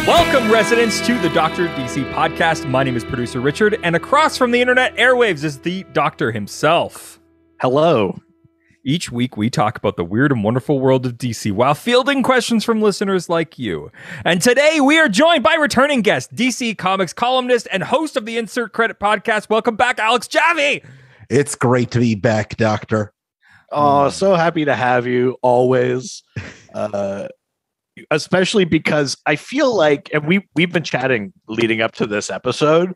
Welcome, residents, to the Dr. DC podcast. My name is producer Richard, and across from the internet airwaves is the Doctor himself. Hello. Each week, we talk about the weird and wonderful world of DC while fielding questions from listeners like you. And today, we are joined by returning guest, DC Comics columnist and host of the Insert Credit podcast. Welcome back, Alex Jaffe. It's great to be back, Doctor. Oh, so happy to have you always. Especially because I feel like, and we've been chatting leading up to this episode.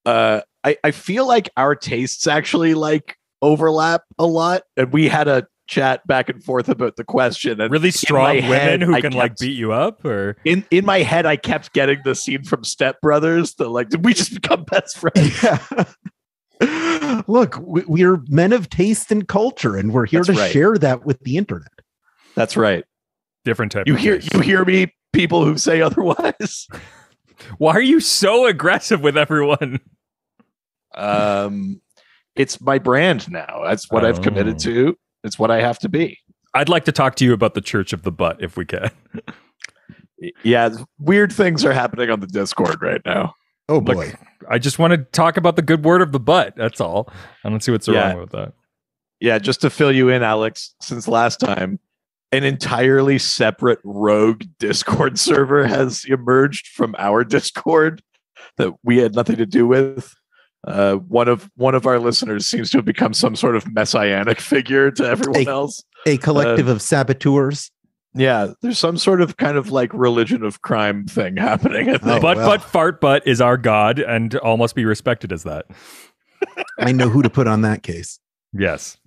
I feel like our tastes actually like overlap a lot, and we had a chat back and forth about the question. And really strong women who can like beat you up, or in my head, I kept getting the scene from Step Brothers. That like, did we just become best friends? Yeah. Look, we're men of taste and culture, and we're here to share that with the internet. That's right. Different type. You hear me, people who say otherwise. Why are you so aggressive with everyone? It's my brand now. That's what I've committed to. It's what I have to be. I'd like to talk to you about the Church of the Butt, if we can. Yeah, weird things are happening on the Discord right now. Oh boy. Look, I just want to talk about the good word of the butt. That's all. I don't see what's wrong with that. Yeah, just to fill you in, Alex, since last time, an entirely separate rogue Discord server has emerged from our Discord that we had nothing to do with. One of our listeners seems to have become some sort of messianic figure to everyone else. A collective of saboteurs. Yeah, there's some sort of kind of like religion of crime thing happening. I think. But fart butt is our god, and all must be respected as that. I know who to put on that case. Yes.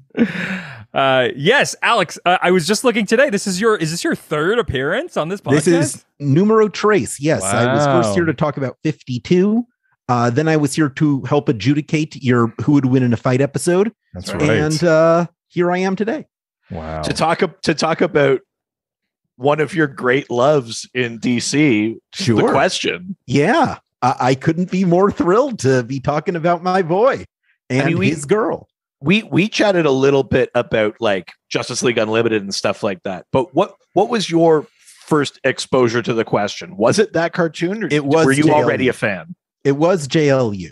Yes, Alex, I was just looking today. Is this your third appearance on this podcast? This is numero tres. Yes. Wow. I was first here to talk about 52. Then I was here to help adjudicate your who would win in a fight episode. That's right. And here I am today. Wow. To talk about one of your great loves in DC, Sure. The Question. Yeah. I couldn't be more thrilled to be talking about my boy and his girl. We chatted a little bit about like Justice League Unlimited and stuff like that. But what was your first exposure to The Question? Was it that cartoon, or were you JLU. already a fan? It was JLU.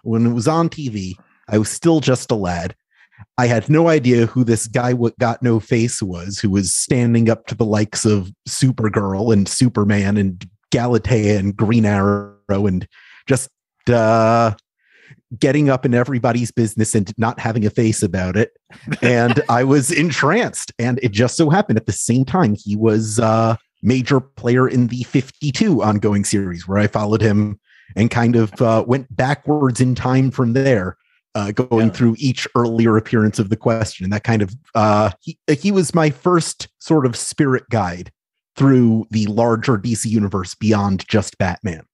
When it was on TV, I was still just a lad. I had no idea who this guy got no face was, who was standing up to the likes of Supergirl and Superman and Galatea and Green Arrow and just getting up in everybody's business and not having a face about it. And I was entranced. And it just so happened at the same time, he was a major player in the 52 ongoing series, where I followed him and kind of went backwards in time from there, going through each earlier appearance of The Question. And that kind of, he was my first sort of spirit guide through the larger DC universe beyond just Batman.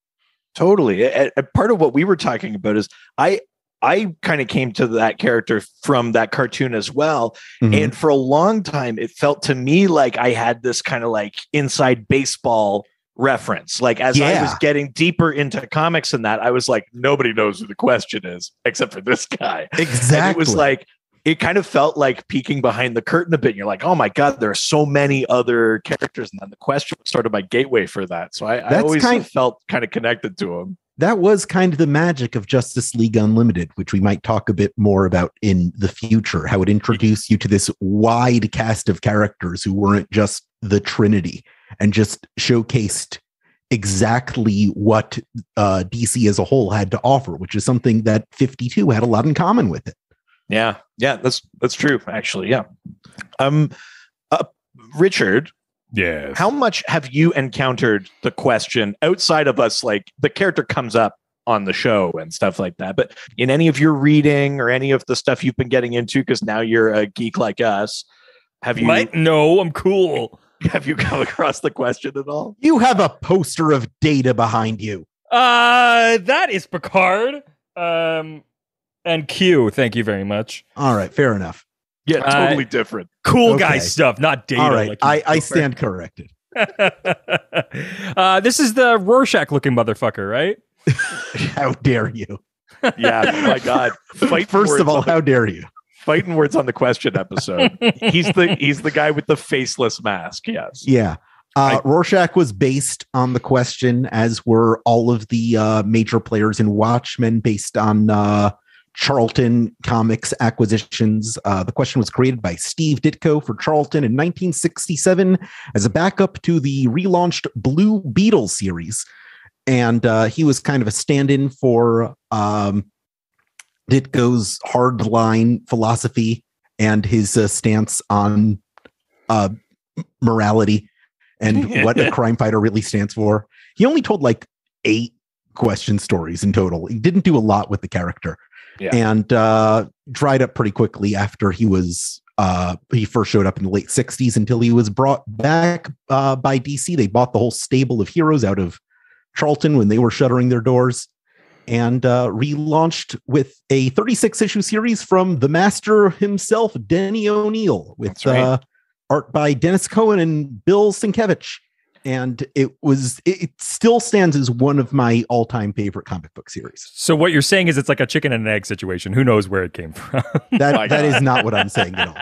Totally. And part of what we were talking about is I kind of came to that character from that cartoon as well. Mm-hmm. And for a long time, it felt to me like I had this kind of like inside baseball reference. Like as I was getting deeper into comics and that, I was like, nobody knows who The Question is except for this guy. Exactly. And it was like, it kind of felt like peeking behind the curtain a bit. And you're like, oh my God, there are so many other characters. And then The Question was sort of my gateway for that. So I always felt kind of connected to him. That was kind of the magic of Justice League Unlimited, which we might talk a bit more about in the future, how it introduced you to this wide cast of characters who weren't just the Trinity and just showcased exactly what DC as a whole had to offer, which is something that 52 had a lot in common with it. Yeah, that's true, actually. Yeah. Richard, yes. How much have you encountered The Question outside of us? Like the character comes up on the show and stuff like that, but in any of your reading or any of the stuff you've been getting into, because now you're a geek like us, have you? What? No, I'm cool. Have you come across The Question at all? You have a poster of Data behind you. That is Picard. And Q. Thank you very much. All right, fair enough. Yeah, totally different. Cool guy stuff, not data. All right, I stand corrected. This is the Rorschach looking motherfucker, right? How dare you? Yeah, my God. First of all, how dare you? Fighting words on the question episode. He's the guy with the faceless mask. Yes. Yeah. Rorschach was based on the question, as were all of the major players in Watchmen, based on Charlton Comics acquisitions. The question was created by Steve Ditko for Charlton in 1967 as a backup to the relaunched Blue Beetle series. And he was kind of a stand-in for Ditko's hardline philosophy and his stance on morality and what a crime fighter really stands for. He only told like 8 question stories in total. He didn't do a lot with the character, and dried up pretty quickly after he first showed up in the late 60s until he was brought back by DC. They bought the whole stable of heroes out of Charlton when they were shuttering their doors, and relaunched with a 36-issue series from the master himself, Denny O'Neil, with art by Dennis Cohen and Bill Sienkiewicz. And it still stands as one of my all-time favorite comic book series. So what you're saying is it's like a chicken and an egg situation. Who knows where it came from? That is not what I'm saying at all.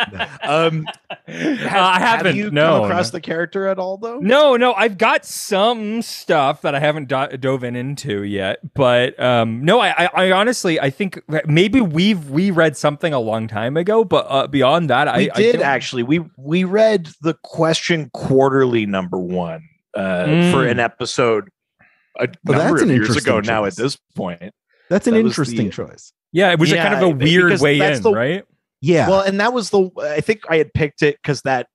No. I haven't. Have you come across the character at all, though? No. I've got some stuff that I haven't dove into yet, but no. I honestly, I think maybe we read something a long time ago, but beyond that, we did actually. We read the Question Quarterly #1 for an episode a number of years ago. Choice. Now at this point, that's an interesting choice. Yeah, it was a kind of a weird way in, right? Yeah. Well, and that was I think I had picked it because that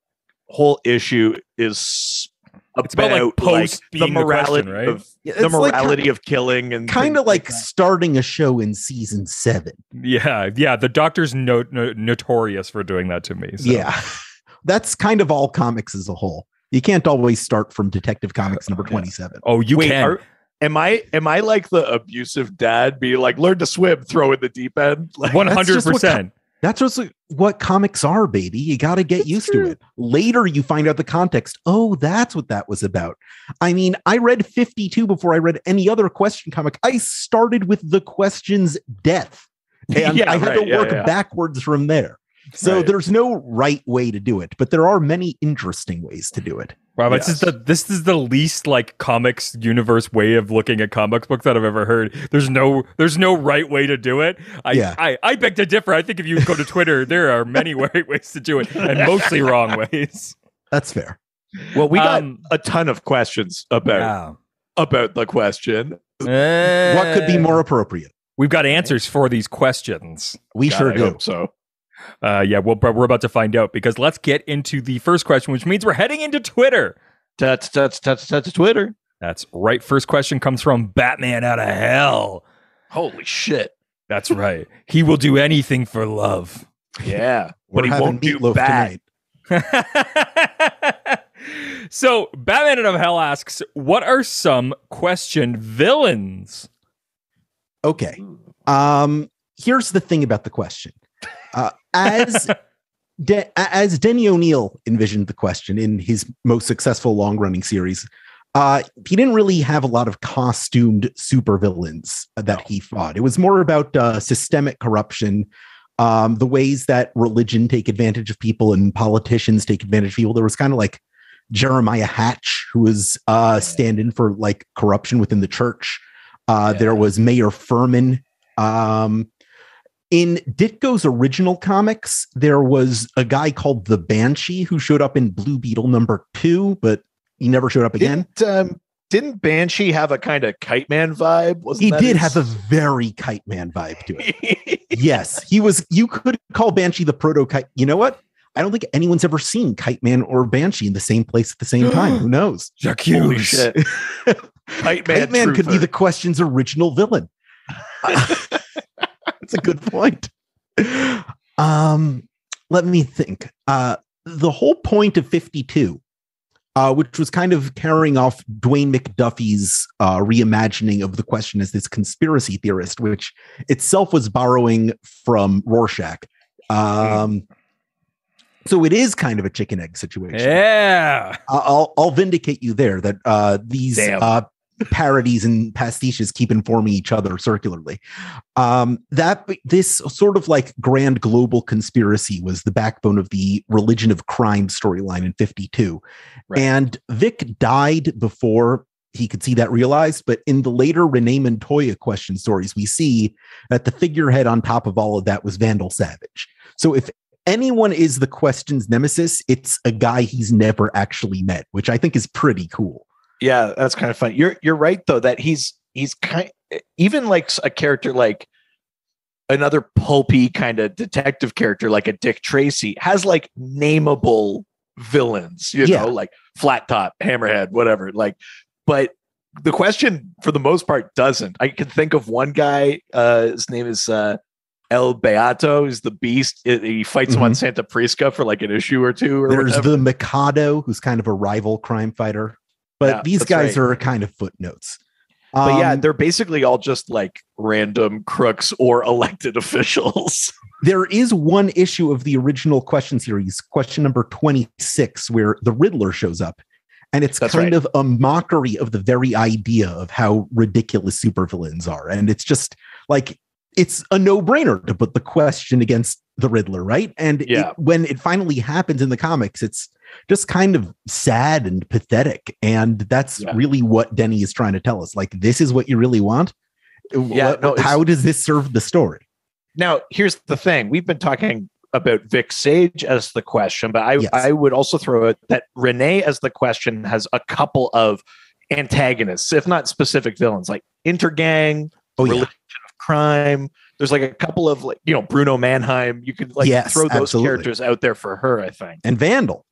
whole issue is about like post the morality, right? The morality of killing, and kind of like starting a show in season 7. Yeah. The Doctor's notorious for doing that to me. So. Yeah, that's kind of all comics as a whole. You can't always start from Detective Comics number 27. Oh, you can. Am I like the abusive dad? Be like, learn to swim, throw in the deep end. Like, 100%. That's just what comics are, baby. You got to get used to it. Later, you find out the context. Oh, that's what that was about. I mean, I read 52 before I read any other Question comic. I started with the Question's death, and I had to work backwards from there. So there's no right way to do it, but there are many interesting ways to do it. Wow, this is the least like comics universe way of looking at comic books that I've ever heard. There's no right way to do it. I beg to differ. I think if you go to Twitter, there are many right ways to do it, and mostly wrong ways. That's fair. Well, we got a ton of questions about the question. What could be more appropriate? We've got answers for these questions. We sure do. So. We're about to find out, because let's get into the first question, which means we're heading into Twitter. That's Twitter. That's right. First question comes from Batman Out of Hell. Holy shit. That's right. He will do anything for love. Yeah. But he won't do bad. So Batman Out of Hell asks, what are some Question villains? Okay. Here's the thing about the question. As Denny O'Neil envisioned the question in his most successful long-running series, he didn't really have a lot of costumed supervillains that he fought. It was more about systemic corruption, the ways that religion take advantage of people and politicians take advantage of people. There was kind of like Jeremiah Hatch, who was stand-in for like corruption within the church. There was Mayor Furman. In Ditko's original comics, there was a guy called the Banshee who showed up in Blue Beetle #2, but he never showed up again. Didn't Banshee have a kind of Kite Man vibe? He did have a very Kite Man vibe to it. Yes, he was. You could call Banshee the proto Kite. You know what? I don't think anyone's ever seen Kite Man or Banshee in the same place at the same time. Who knows? Holy shit. Kite Man could be the Question's original villain. That's a good point. Let me think. The whole point of 52, which was kind of carrying off Dwayne McDuffie's reimagining of the Question as this conspiracy theorist, which itself was borrowing from Rorschach. So it is kind of a chicken egg situation. Yeah. I'll vindicate you there that these parodies and pastiches keep informing each other circularly. That this sort of like grand global conspiracy was the backbone of the Religion of Crime storyline in 52. Right. And Vic died before he could see that realized, but in the later Renee Montoya question stories, we see that the figurehead on top of all of that was Vandal Savage. So if anyone is the question's nemesis, it's a guy he's never actually met, which I think is pretty cool. Yeah, that's kind of fun. You're right though that he's kind even like a character like another pulpy kind of detective character like a Dick Tracy has like nameable villains, you know, like Flat Top, Hammerhead, whatever. Like, but the question for the most part doesn't. I can think of one guy. His name is El Beato. Is the Beast. He fights him on Santa Prisca for like an issue or two. Or there's whatever. The Mikado, who's kind of a rival crime fighter. But these guys are kind of footnotes. But yeah, they're basically all just like random crooks or elected officials. There is one issue of the original question series, question number 26, where the Riddler shows up. And it's kind of a mockery of the very idea of how ridiculous supervillains are. And it's just like, it's a no-brainer to put the question against the Riddler, right? And when it finally happens in the comics, it's just kind of sad and pathetic. And that's really what Denny is trying to tell us. Like, this is what you really want? How does this serve the story? Now, here's the thing. We've been talking about Vic Sage as the question, but I would also throw it that Renee as the question has a couple of antagonists, if not specific villains, like Intergang, Religion of Crime. There's like a couple of like, you know, Bruno Mannheim. You could like throw those characters out there for her, I think. And Vandal.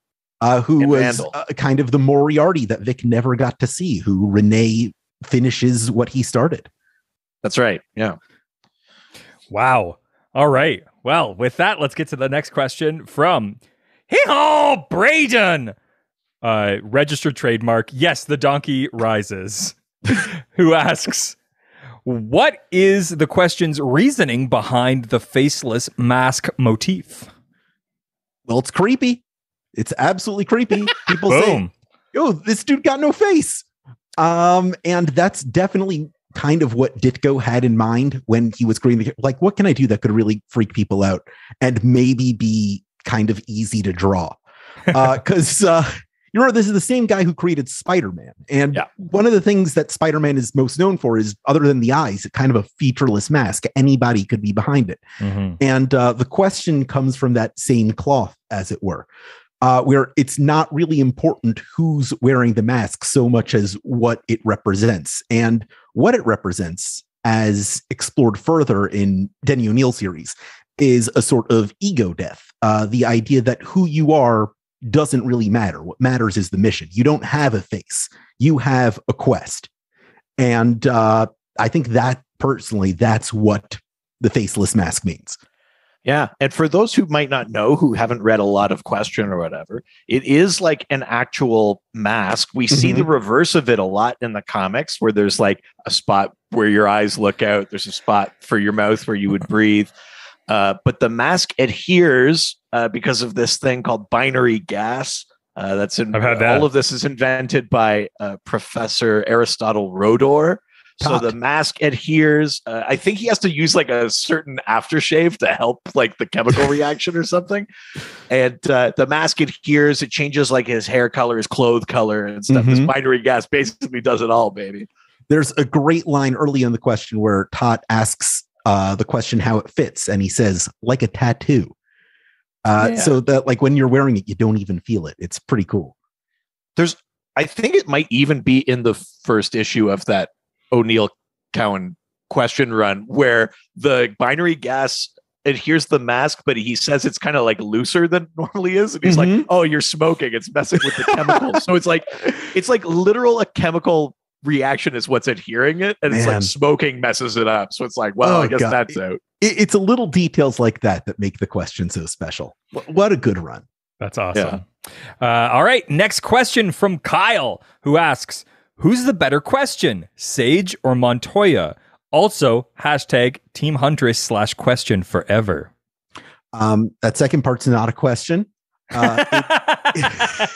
Who was kind of the Moriarty that Vic never got to see, who Renee finishes what he started. That's right. Yeah. Wow. All right. Well, with that, let's get to the next question from Hee-haw, Braden. Registered trademark. Yes, the donkey rises. Who asks, what is the question's reasoning behind the faceless mask motif? Well, it's creepy. It's absolutely creepy. People say, "Oh, this dude got no face," and that's definitely kind of what Ditko had in mind when he was creating. Like, what can I do that could really freak people out and maybe be kind of easy to draw? Because you know, this is the same guy who created Spider-Man, and one of the things that Spider-Man is most known for is, other than the eyes, kind of a featureless mask. Anybody could be behind it, and the question comes from that same cloth, as it were. Where it's not really important who's wearing the mask so much as what it represents. And what it represents, as explored further in Denny O'Neil series, is a sort of ego death. The idea that who you are doesn't really matter. What matters is the mission. You don't have a face. You have a quest. And I think that, personally, that's what the faceless mask means. Yeah. And for those who might not know, who haven't read a lot of Question or whatever, it is like an actual mask. We see the reverse of it a lot in the comics, where there's like a spot where your eyes look out. There's a spot for your mouth where you would breathe. But the mask adheres because of this thing called binary gas. I've had that. All of this is invented by Professor Aristotle Rodor. So the mask adheres. I think he has to use like a certain aftershave to help like the chemical reaction or something. And the mask adheres. It changes like his hair color, his clothes color and stuff. This binary gas basically does it all, baby. There's a great line early in the question where Tot asks the question how it fits. And he says, like a tattoo. So that like when you're wearing it, you don't even feel it. It's pretty cool. I think it might even be in the first issue of that O'Neill Cowan question run, where the binary gas adheres the mask, but he says it's kind of like looser than it normally is. And he's like, oh, you're smoking. It's messing with the chemicals. So it's like literal a chemical reaction is what's adhering it. And it's like smoking messes it up. So it's like, well, I guess that's out. It's a little details like that make the question so special. What a good run. That's awesome. All right. Next question from Kyle, who asks, who's the better question, Sage or Montoya? Also, hashtag Team Huntress /question forever. That second part's not a question. I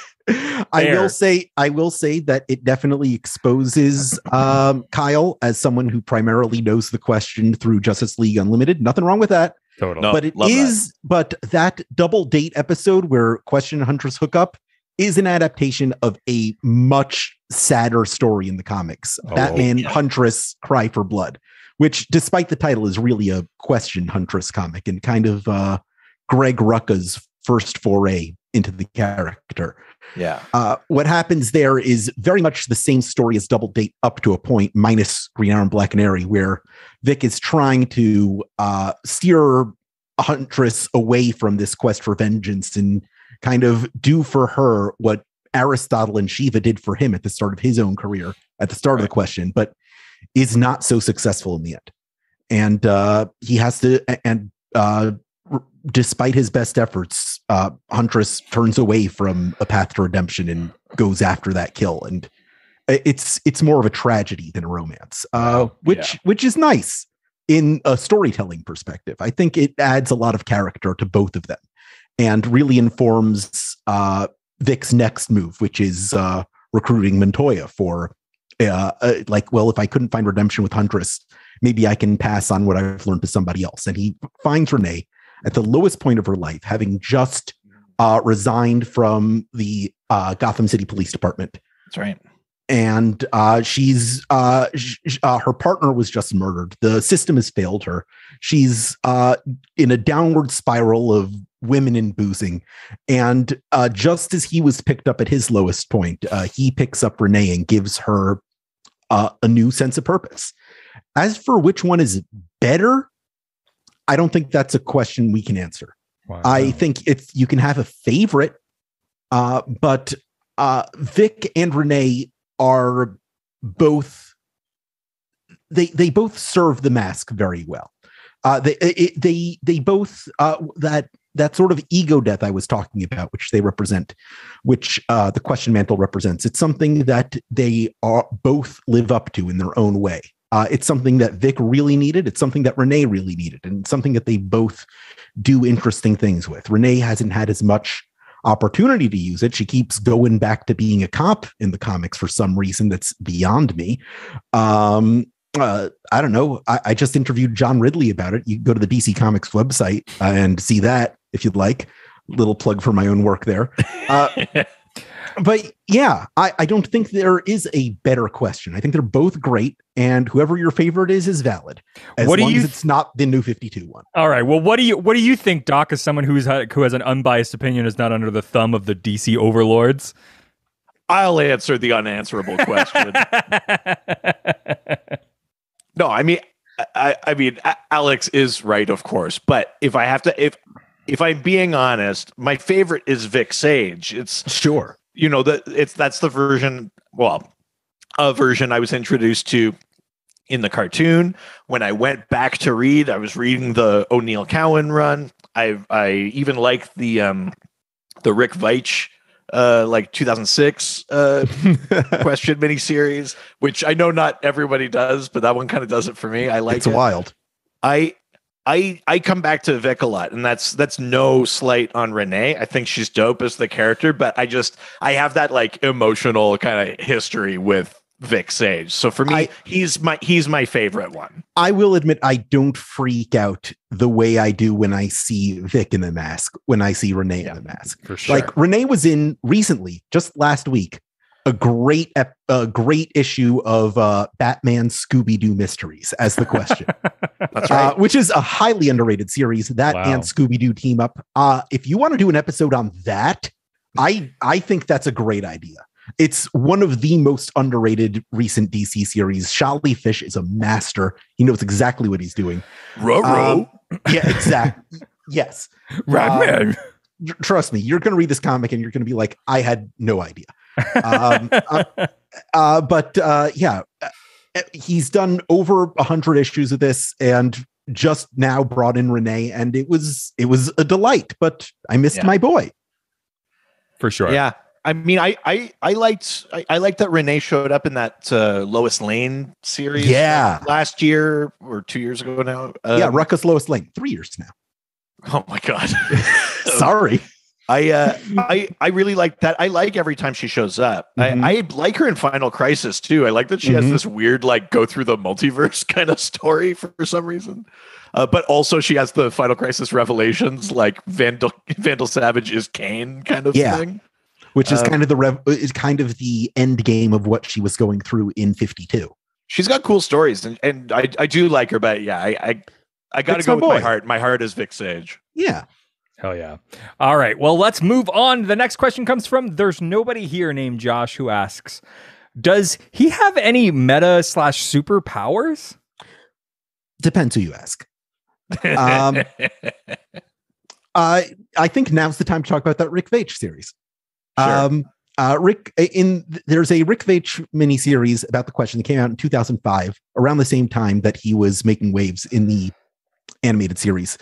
will say that it definitely exposes Kyle as someone who primarily knows the question through Justice League Unlimited. Nothing wrong with that. Totally. No, But but that double date episode where Question and Huntress hook up is an adaptation of a much sadder story in the comics. Batman Huntress Cry for Blood, which, despite the title, is really a Question Huntress comic and kind of Greg Rucka's first foray into the character. Yeah. What happens there is very much the same story as Double Date up to a point, minus Green Arrow and Black Canary, where Vic is trying to steer Huntress away from this quest for vengeance and kind of do for her what Aristotle and Shiva did for him at the start of his own career, at the start of the question, but is not so successful in the end. And he has to, despite his best efforts, Huntress turns away from a path to redemption and goes after that kill. And it's more of a tragedy than a romance, which is nice in a storytelling perspective. I think it adds a lot of character to both of them and really informs Vic's next move, which is recruiting Montoya for if I couldn't find redemption with Huntress, maybe I can pass on what I've learned to somebody else. And he finds Renee at the lowest point of her life, having just resigned from the Gotham City Police Department. That's right. And she's her partner was just murdered. The system has failed her. She's in a downward spiral of women and boozing. And just as he was picked up at his lowest point, he picks up Renee and gives her a new sense of purpose. As for which one is better, I don't think that's a question we can answer. Wow. I think you can have a favorite, but Vic and Renee are both, they both serve the mask very well. They both that sort of ego death I was talking about, which they represent, which the question mantle represents. It's something that they are both live up to in their own way. It's something that Vic really needed. It's something that Renee really needed, and it's something that they both do interesting things with. Renee hasn't had as much opportunity to use it. She keeps going back to being a cop in the comics for some reason that's beyond me. I don't know. I just interviewed John Ridley about it. You can go to the DC Comics website and see that if you'd like. Little plug for my own work there. But yeah, I don't think there is a better question. I think they're both great, and whoever your favorite is valid. As long as it's not the New 52 one. All right. Well, what do you think, Doc, as someone who has an unbiased opinion, is not under the thumb of the DC overlords? I'll answer the unanswerable question. No, I mean, Alex is right, of course. But if I have to, if I'm being honest, my favorite is Vic Sage. It's sure. That's the version. Well, a version I was introduced to in the cartoon. When I went back to read, I was reading the O'Neill Cowan run. I even liked the Rick Veitch 2006 question miniseries, which I know not everybody does, but that one kind of does it for me. I like it. It's wild. I come back to Vic a lot, and that's no slight on Renee. I think she's dope as the character, but I have that like emotional kind of history with Vic Sage. So for me, he's my favorite one. I will admit I don't freak out the way I do when I see Vic in the mask, when I see Renee in the mask. For sure. Like Renee was in recently, just last week, a great issue of Batman Scooby-Doo Mysteries as the question. That's right. Which is a highly underrated series. That and Scooby-Doo team up. If you want to do an episode on that, I think that's a great idea. It's one of the most underrated recent DC series. Charlie Fish is a master. He knows exactly what he's doing. Yeah, exactly. Yes. Batman. Trust me, you're going to read this comic and you're going to be like, I had no idea. He's done over 100 issues of this and just now brought in Renee, and it was a delight, but I missed my boy. For sure. Yeah. I mean, I liked that Renee showed up in that Lois Lane series. Yeah. Last year or 2 years ago now. Ruckus Lois Lane, 3 years now. Oh my God. Sorry. I really like that. I like every time she shows up. Mhm. I like her in Final Crisis too. I like that she has this weird like go through the multiverse kind of story for some reason. But also she has the Final Crisis revelations, like Vandal Savage is Kane kind of thing. Which is kind of the end game of what she was going through in 52. She's got cool stories, and I do like her, but yeah, I got to go with my heart. My heart is Vic Sage. Yeah. Hell yeah. All right. Well, let's move on. The next question comes from There's Nobody Here named Josh, who asks, does he have any meta / superpowers? Depends who you ask. I think now's the time to talk about that Rick Veitch series. Sure. There's a Rick Veitch miniseries about the question that came out in 2005, around the same time that he was making waves in the animated series,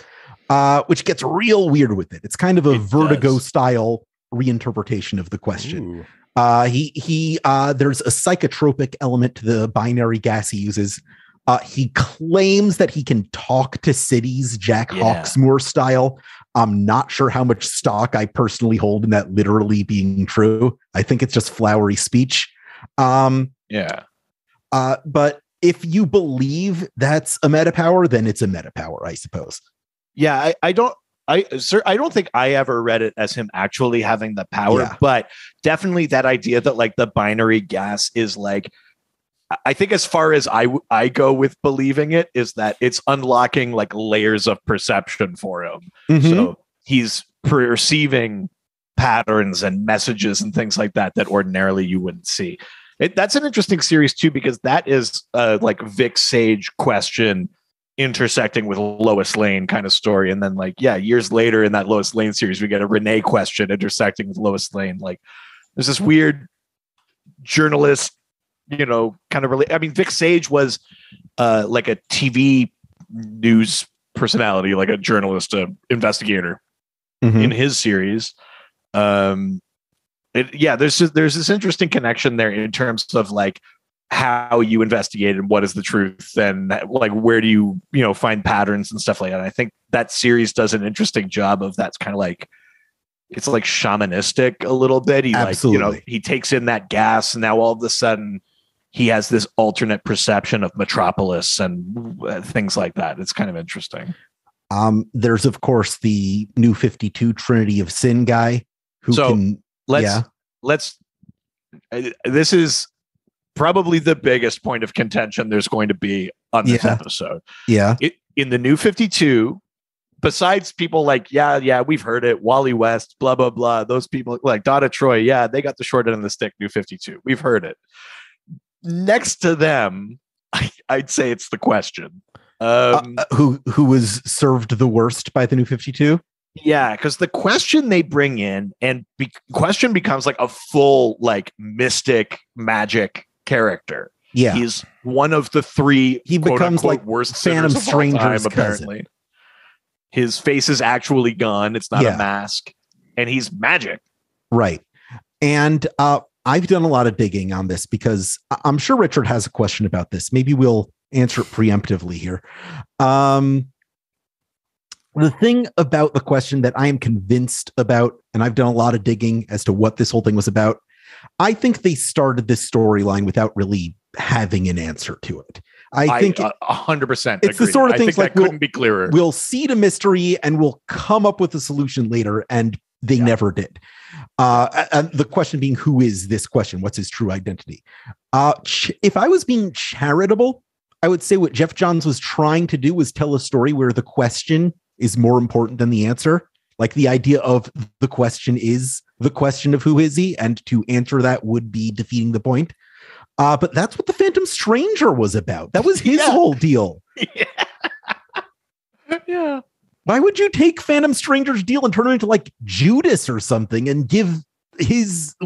which gets real weird with it. It's kind of a Vertigo style reinterpretation of the question. There's a psychotropic element to the binary gas he uses. He claims that he can talk to cities, Jack Hawksmoor style. I'm not sure how much stock I personally hold in that literally being true. I think it's just flowery speech. But if you believe that's a meta power, then it's a meta power, I suppose. Yeah, I don't think I ever read it as him actually having the power, but definitely that idea that like the binary gas is like, I think as far as I go with believing it is that it's unlocking like layers of perception for him. Mm-hmm. So he's perceiving patterns and messages and things like that ordinarily you wouldn't see. That's an interesting series too, because that is like Vic Sage question intersecting with Lois Lane kind of story. And then like, years later in that Lois Lane series, we get a Renee question intersecting with Lois Lane. Like there's this weird journalist, kind of I mean, Vic Sage was like a TV news personality, like a journalist, investigator in his series. There's this interesting connection there in terms of like how you investigate and what is the truth and like where do you find patterns and stuff like that. And I think that series does an interesting job of that's kind of like it's like shamanistic a little bit. He like he takes in that gas and now all of a sudden he has this alternate perception of Metropolis and things like that. It's kind of interesting. There's of course the New 52 Trinity of Sin guy who this is probably the biggest point of contention there's going to be on this episode. Yeah. In the New 52, besides people like, we've heard it, Wally West, blah, blah, blah. Those people like Donna Troy. Yeah, they got the short end of the stick, New 52. We've heard it. Next to them, I'd say it's the question. Who was served the worst by the New 52? Yeah, because the question they bring in and question becomes like a full like mystic magic character. Yeah, he's one of the three. He becomes like worst Phantom Stranger's apparently. His face is actually gone. It's not a mask, and he's magic. Right, and I've done a lot of digging on this because I'm sure Richard has a question about this. Maybe we'll answer it preemptively here. The thing about the question that I am convinced about, and I've done a lot of digging as to what this whole thing was about, I think they started this storyline without really having an answer to it. I think 100%. It's the sort of things like couldn't be clearer. We'll seed a mystery and we'll come up with a solution later, and they never did. And the question being, who is this question? What's his true identity? If I was being charitable, I would say what Jeff Johns was trying to do was tell a story where the question is more important than the answer. Like the idea of the question is the question of who is he, and to answer that would be defeating the point. But that's what the Phantom Stranger was about. That was his whole deal. Yeah. Why would you take Phantom Stranger's deal and turn it into like Judas or something and give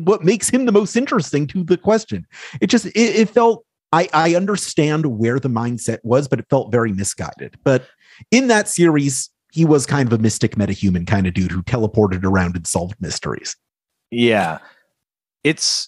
what makes him the most interesting to the question? It felt, I understand where the mindset was, but it felt very misguided. But in that series, he was kind of a mystic metahuman kind of dude who teleported around and solved mysteries. Yeah. It's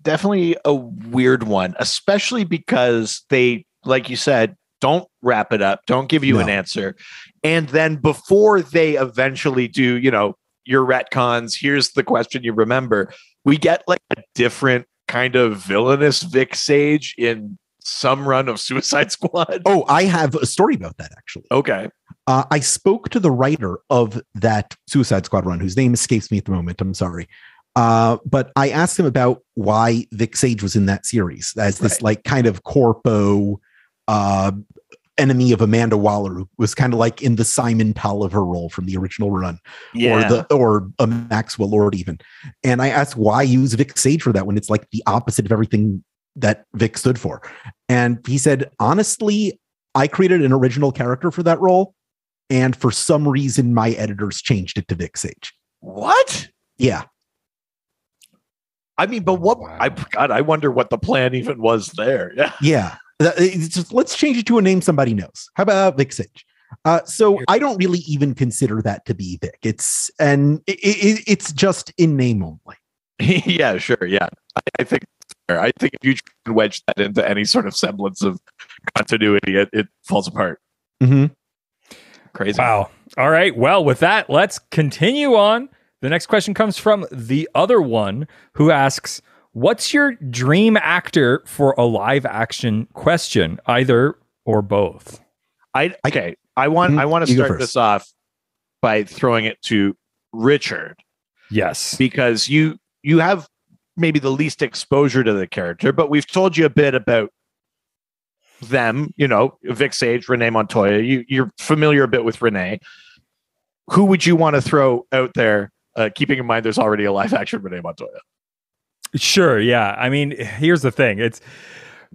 definitely a weird one, especially because they, like you said, don't wrap it up, don't give you an answer. And then before they eventually do, your retcons. Here's the question you remember. We get like a different kind of villainous Vic Sage in some run of Suicide Squad. Oh, I have a story about that, actually. Okay. I spoke to the writer of that Suicide Squad run, whose name escapes me at the moment. I'm sorry. But I asked him about why Vic Sage was in that series as this like kind of corpo enemy of Amanda Waller, who was kind of like in the Simon Tolliver role from the original run, or a Maxwell Lord even. And I asked why use Vic Sage for that when it's like the opposite of everything that Vic stood for. And he said, honestly, I created an original character for that role, and for some reason my editors changed it to Vic Sage. What? Yeah. I mean, but what? Wow. I wonder what the plan even was there. Yeah. Yeah. It's just, let's change it to a name somebody knows. How about Vic Sage? So I don't really even consider that to be Vic. It's just in name only. Yeah, sure. Yeah. I think if you can wedge that into any sort of semblance of continuity, it falls apart. Mm-hmm. Crazy. Wow. All right. Well, with that, let's continue on. The next question comes from the other one, who asks, what's your dream actor for a live action question? Either or both. I want to start this off by throwing it to Richard. Yes. Because you have maybe the least exposure to the character, but we've told you a bit about them, Vic Sage, Renee Montoya. You're familiar a bit with Renee. Who would you want to throw out there, keeping in mind there's already a live action Renee Montoya? Sure, yeah. I mean, here's the thing. It's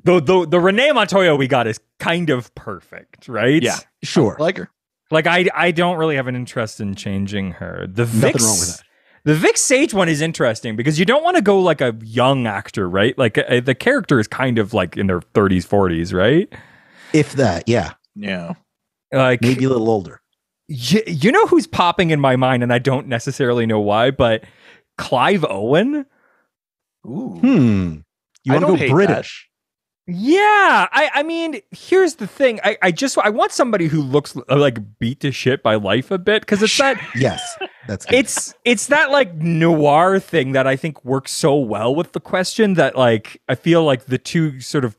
the Renee Montoya we got is kind of perfect, right? Yeah, sure. I like her. Like, I don't really have an interest in changing her. Nothing wrong with that. The Vic Sage one is interesting because you don't want to go like a young actor, right? Like the character is kind of like in their 30s, 40s, right? If that, yeah. Yeah. Like maybe a little older. You know who's popping in my mind, and I don't necessarily know why, but Clive Owen. Ooh. You want to go British? Yeah, I mean, here's the thing. I want somebody who looks like beat to shit by life a bit, because it's that. Yes, that's good. It's that like noir thing that I think works so well with the question that like I feel like the two sort of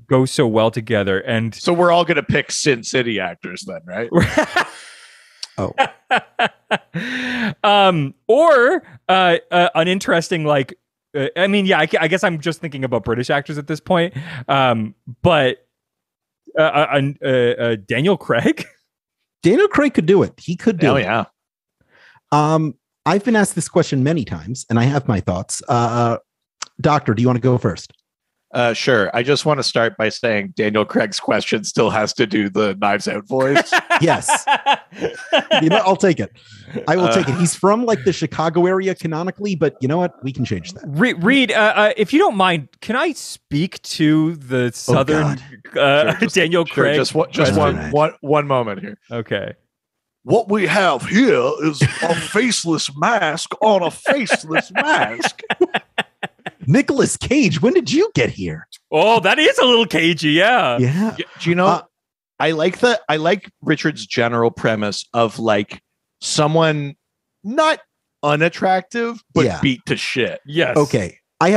go so well together. And so we're all gonna pick Sin City actors then, right? Oh. Or an interesting like. I mean, yeah, I guess I'm just thinking about British actors at this point. But Daniel Craig. Daniel Craig could do it. He could do it. Yeah. I've been asked this question many times, and I have my thoughts. Doctor, do you want to go first? Sure. I just want to start by saying Daniel Craig's question still has to do the Knives Out voice. Yes. I'll take it. I will take it. He's from like the Chicago area canonically, but you know what? We can change that. Reed, if you don't mind, can I speak to the Southern Daniel Craig? Just one moment here. Okay. What we have here is a faceless mask on a faceless mask. Nicolas Cage, when did you get here? Oh, that is a little cagey, yeah. Yeah. Do you know? I like Richard's general premise of like someone not unattractive but beat to shit. Yes. Okay. I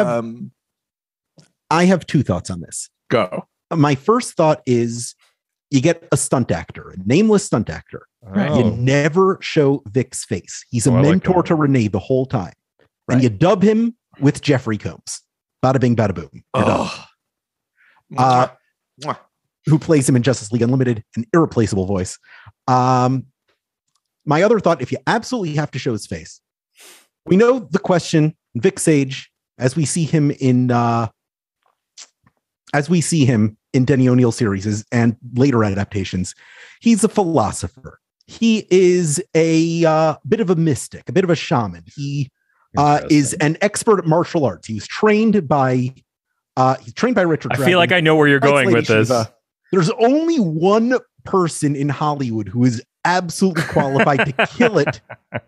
have two thoughts on this. Go. My first thought is you get a stunt actor, a nameless stunt actor. Oh. You never show Vic's face. He's a mentor to Renee the whole time. Right. And you dub him with Jeffrey Combs. Bada bing, bada boom. Who plays him in Justice League Unlimited, an irreplaceable voice. My other thought, if you absolutely have to show his face, we know the question, Vic Sage, as we see him in Denny O'Neil series and later adaptations, he's a philosopher. He is a bit of a mystic, a bit of a shaman. He is an expert at martial arts. He was trained by Richard. I feel like I know where you're going with this. There's only one person in Hollywood who is absolutely qualified to kill it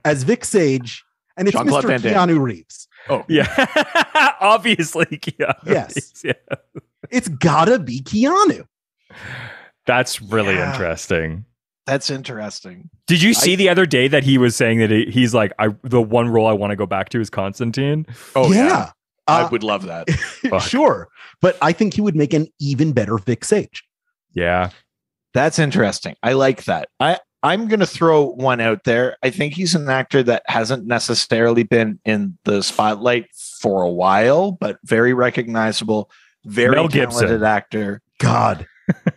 as Vic Sage, and it's Mr. Keanu Reeves. Oh, yeah. Obviously, Keanu. Yes. Reeves, yeah. It's gotta be Keanu. That's really interesting. That's interesting. Did you see the other day that he was saying that he's like, the one role I want to go back to is Constantine? Oh yeah. I would love that. Sure. But I think he would make an even better Vic Sage. Yeah. That's interesting. I like that. I'm going to throw one out there. I think he's an actor that hasn't necessarily been in the spotlight for a while, but very recognizable, very Mel talented Gibson. actor. God.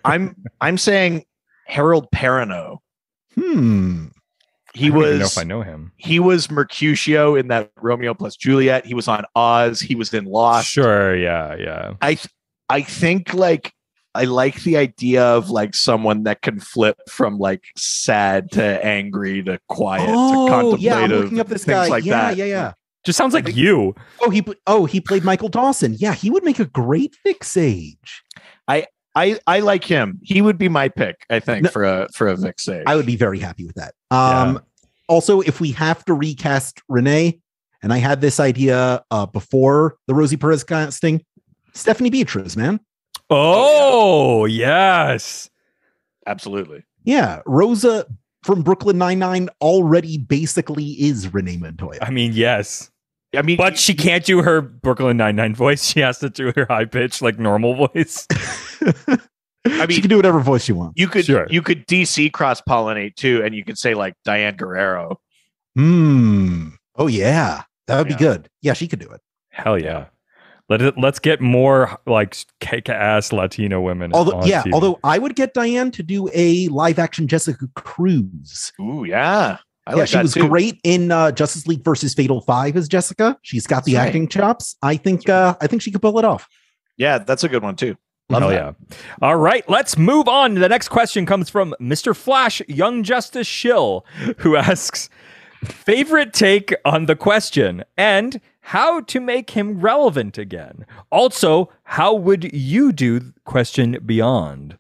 I'm saying Harold Perrineau. He I don't even know if I know him. He was Mercutio in that Romeo plus Juliet. He was on Oz. He was in Lost. Sure. Yeah. I think like I like the idea of like someone that can flip from like sad to angry to quiet to contemplative. Yeah, I'm looking up this things guy. like that. Yeah. Just sounds like you. He played Michael Dawson. Yeah, he would make a great Vic Sage. I like him. He would be my pick, I think, for a Vic Sage. I would be very happy with that. Also, if we have to recast Renee, and I had this idea before the Rosie Perez casting, Stephanie Beatriz, man. Oh, yes. Absolutely. Yeah, Rosa from Brooklyn Nine-Nine already basically is Renee Montoya. I mean, yes. I mean, But she can't do her Brooklyn Nine-Nine voice. She has to do her high-pitched, like, normal voice. I mean, she can do whatever voice she wants. You could DC cross-pollinate, too, and you could say, like, Diane Guerrero. Oh, yeah. That would be good. Yeah, she could do it. Hell yeah. Let's get more like kick-ass Latino women. Although I would get Diane to do a live-action Jessica Cruz. Ooh, yeah. She was great in Justice League versus Fatal 5 as Jessica. She's got the acting chops. I think she could pull it off. Yeah, that's a good one too. Love that. Yeah. All right, let's move on. The next question comes from Mr. Flash Young Justice Shill, who asks, favorite take on the question and how to make him relevant again. Also, how would you do question beyond?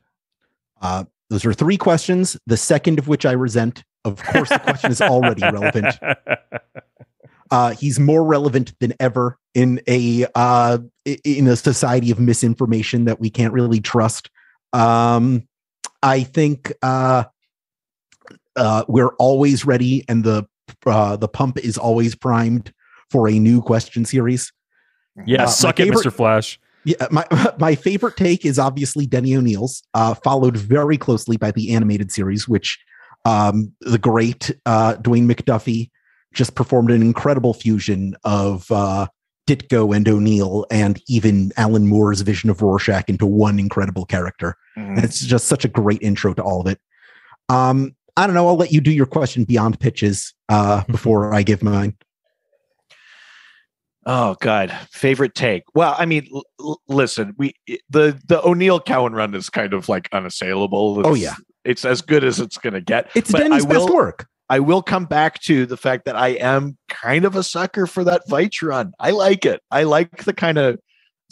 Those are 3 questions, the second of which I resent. Of course, the question is already relevant. He's more relevant than ever in a society of misinformation that we can't really trust. I think we're always ready, and the pump is always primed for a new question series. Yeah, suck it, Mr. Flash. Yeah, my favorite take is obviously Denny O'Neill's, followed very closely by the animated series, which the great Dwayne McDuffie just performed an incredible fusion of Ditko and O'Neill, and even Alan Moore's vision of Rorschach into one incredible character. And it's just such a great intro to all of it. I don't know. I'll let you do your question beyond pitches before I give mine. Oh God, favorite take. Well, I mean, listen, the O'Neill Cowan run is kind of like unassailable. It's as good as it's going to get. It's Denny's best work. I will come back to the fact that I am kind of a sucker for that Veitch run. I like it. I like the kind of.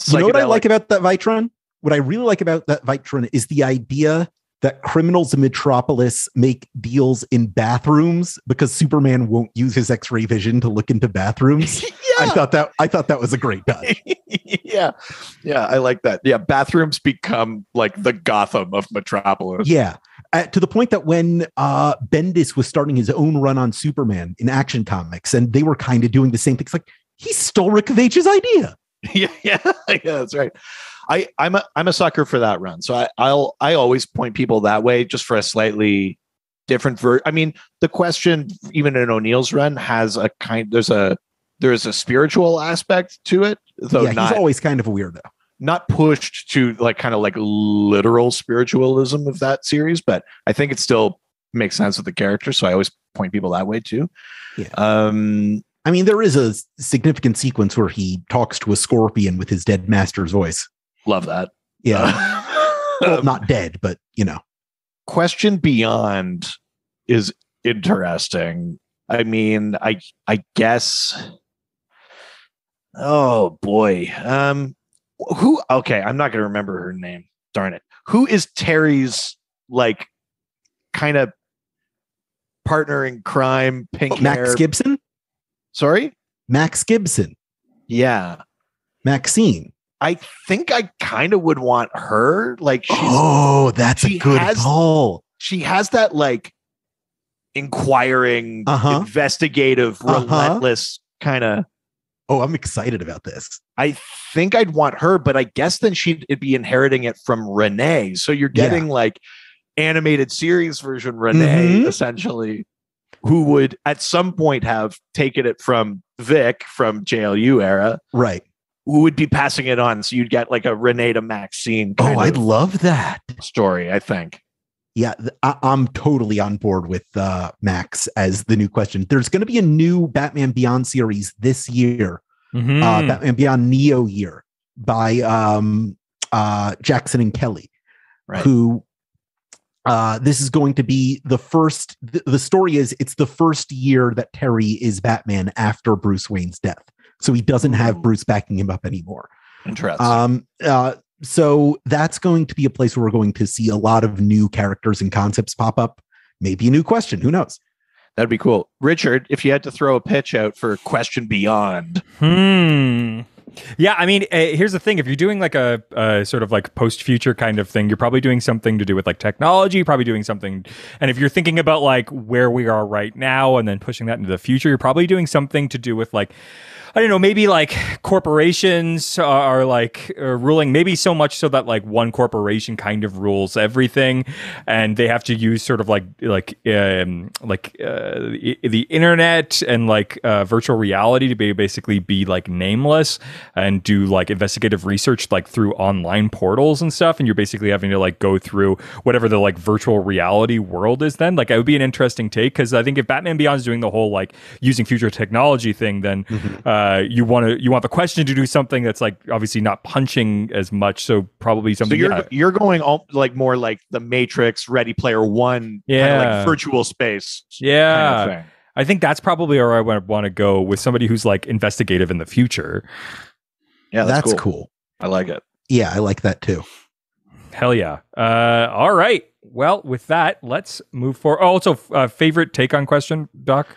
You know what I like about that Veitch run? What I really like about that Veitch run is the idea that criminals in Metropolis make deals in bathrooms because Superman won't use his X-ray vision to look into bathrooms. Yeah. I thought that was a great touch. Yeah, I like that. Yeah, bathrooms become like the Gotham of Metropolis. Yeah, to the point that when Bendis was starting his own run on Superman in Action Comics, and they were kind of doing the same things, like he stole Rick Veitch's idea. Yeah, that's right. I'm a sucker for that run, so I always point people that way just for a slightly different I mean, the question even in O'Neill's run has a kind. There's a spiritual aspect to it, though. Yeah, he's always kind of a weirdo. Not pushed to like kind of like literal spiritualism of that series, but I think it still makes sense with the character. So I always point people that way too. Yeah. I mean, there is a significant sequence where he talks to a scorpion with his dead master's voice. Love that. Yeah. Well, not dead, but you know. Question beyond is interesting. I mean, I guess. Oh boy. Who? Okay, I'm not going to remember her name. Darn it. Who is Terry's like kind of partner in crime? Pink Max hair. Gibson. Sorry, Max Gibson. Yeah, Maxine. I think I kind of would want her. Like, that's a good call. she has that like inquiring, investigative, relentless kind of. Oh, I'm excited about this. I think I'd want her, but I guess then it'd be inheriting it from Renee. So you're getting like animated series version Renee, essentially, who would at some point have taken it from Vic from JLU era. Right. Who would be passing it on. So you'd get like a Renee to Maxine. I'd love that story, I think. Yeah, I'm totally on board with Max as the new question. There's going to be a new Batman Beyond series this year, Batman Beyond Neo year by Jackson and Kelly, who this is going to be the first. The story is it's the first year that Terry is Batman after Bruce Wayne's death. So he doesn't have Bruce backing him up anymore. Interesting. So that's going to be a place where we're going to see a lot of new characters and concepts pop up. Maybe a new question. Who knows? That'd be cool. Richard, if you had to throw a pitch out for Question Beyond. Yeah, I mean, here's the thing. If you're doing like a sort of like post-future kind of thing, you're probably doing something to do with like technology, probably doing something. And if you're thinking about like where we are right now and then pushing that into the future, you're probably doing something to do with like, I don't know, maybe like corporations are like ruling, maybe so much so that like one corporation kind of rules everything, and they have to use sort of the internet and like virtual reality to basically be like nameless and do like investigative research like through online portals and stuff, and you're basically having to like go through whatever the like virtual reality world is. Then like it would be an interesting take, because I think if Batman Beyond is doing the whole like using future technology thing, then you want the question to do something that's like obviously not punching as much, so probably something. So you're going all like more like the Matrix, Ready Player One, kind of like virtual space. Yeah, kind of thing. I think that's probably where I want to go with somebody who's like investigative in the future. Yeah, that's cool. I like it. Yeah, I like that too. Hell yeah. All right. Well, with that, let's move forward. Oh, also, favorite take on question, Doc?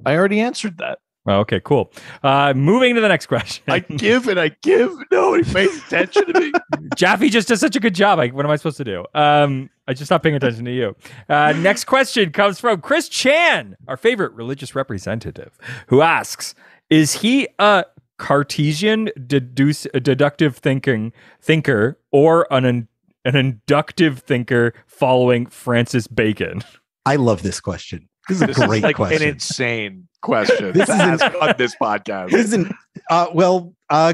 I already answered that. Oh, okay, cool. Moving to the next question. I give. Nobody pays attention to me. Jaffe just does such a good job. What am I supposed to do? I just stopped paying attention to you. Next question comes from Chris Chan, our favorite religious representative, who asks, is he a Cartesian deductive thinker or an inductive thinker following Francis Bacon? I love this question. This is a great like question. An insane question to ask on this podcast. This isn't,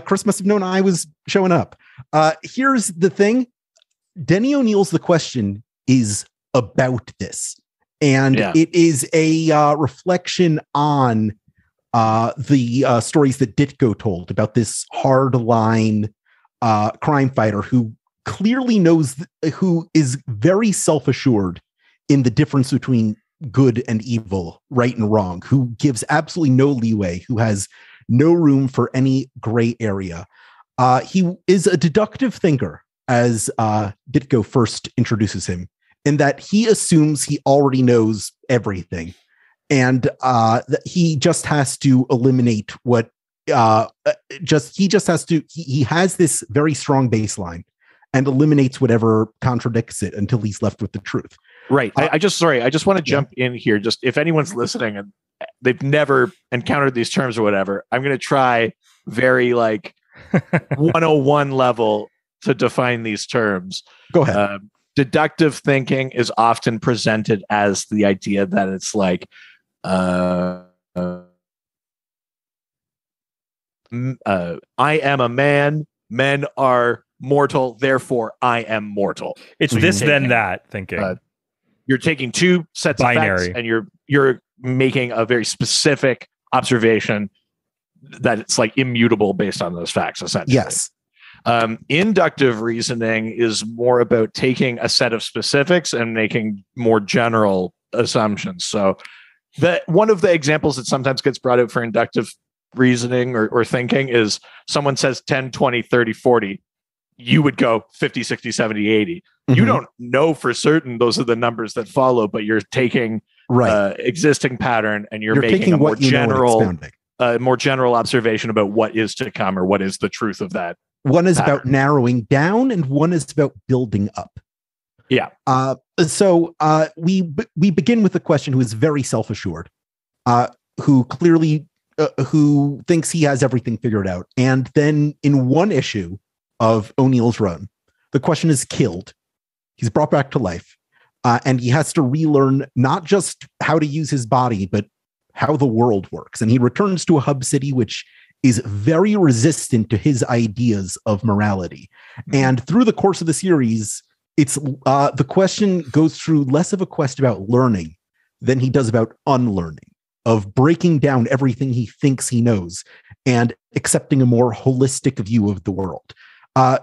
Chris must have known I was showing up. Here's the thing. Denny O'Neill's The Question is about this. And it is a reflection on the stories that Ditko told about this hardline crime fighter who clearly knows, who is very self-assured in the difference between good and evil, right and wrong, who gives absolutely no leeway, who has no room for any gray area. He is a deductive thinker, as Ditko first introduces him, in that he assumes he already knows everything. And he just has to eliminate what he has this very strong baseline and eliminates whatever contradicts it until he's left with the truth. Right. I just want to jump in here. Just if anyone's listening and they've never encountered these terms or whatever, I'm going to try very like 101 level to define these terms. Go ahead. Deductive thinking is often presented as the idea that it's like, I am a man, men are mortal, therefore I am mortal. It's so this then that thinking. You're taking two sets binary of facts and you're making a very specific observation that it's like immutable based on those facts, essentially. Yes. Inductive reasoning is more about taking a set of specifics and making more general assumptions. So one of the examples that sometimes gets brought out for inductive reasoning or thinking is someone says 10, 20, 30, 40. You would go 50, 60, 70, 80. Mm-hmm. You don't know for certain those are the numbers that follow, but you're taking existing pattern and you're making a more general observation about what is to come or what is the truth of that. One is about narrowing down and one is about building up. Yeah. So we begin with a question who is very self-assured, who clearly who thinks he has everything figured out. And then in one issue of O'Neill's run, the question is killed. He's brought back to life. And he has to relearn not just how to use his body, but how the world works. And he returns to a hub city, which is very resistant to his ideas of morality. And through the course of the series, it's the question goes through less of a quest about learning than he does about unlearning, of breaking down everything he thinks he knows and accepting a more holistic view of the world.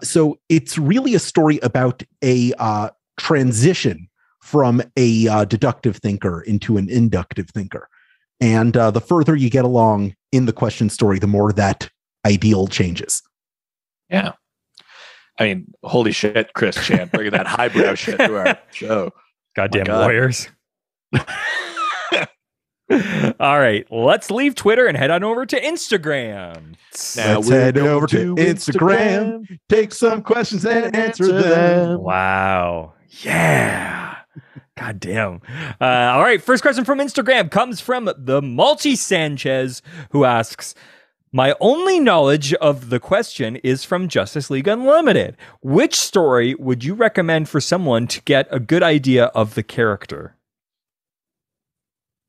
So it's really a story about a transition from a deductive thinker into an inductive thinker. And the further you get along in the question story, the more that ideal changes. Yeah. I mean, holy shit, Chris Chan, bringing that highbrow shit to our show. Goddamn lawyers. All right, let's leave Twitter and head on over to Instagram. Now let's head over to Instagram, take some questions and answer them. Wow. Yeah. God damn. All right, first question from Instagram comes from the Multi Sanchez, who asks, my only knowledge of the question is from Justice League Unlimited. Which story would you recommend for someone to get a good idea of the character?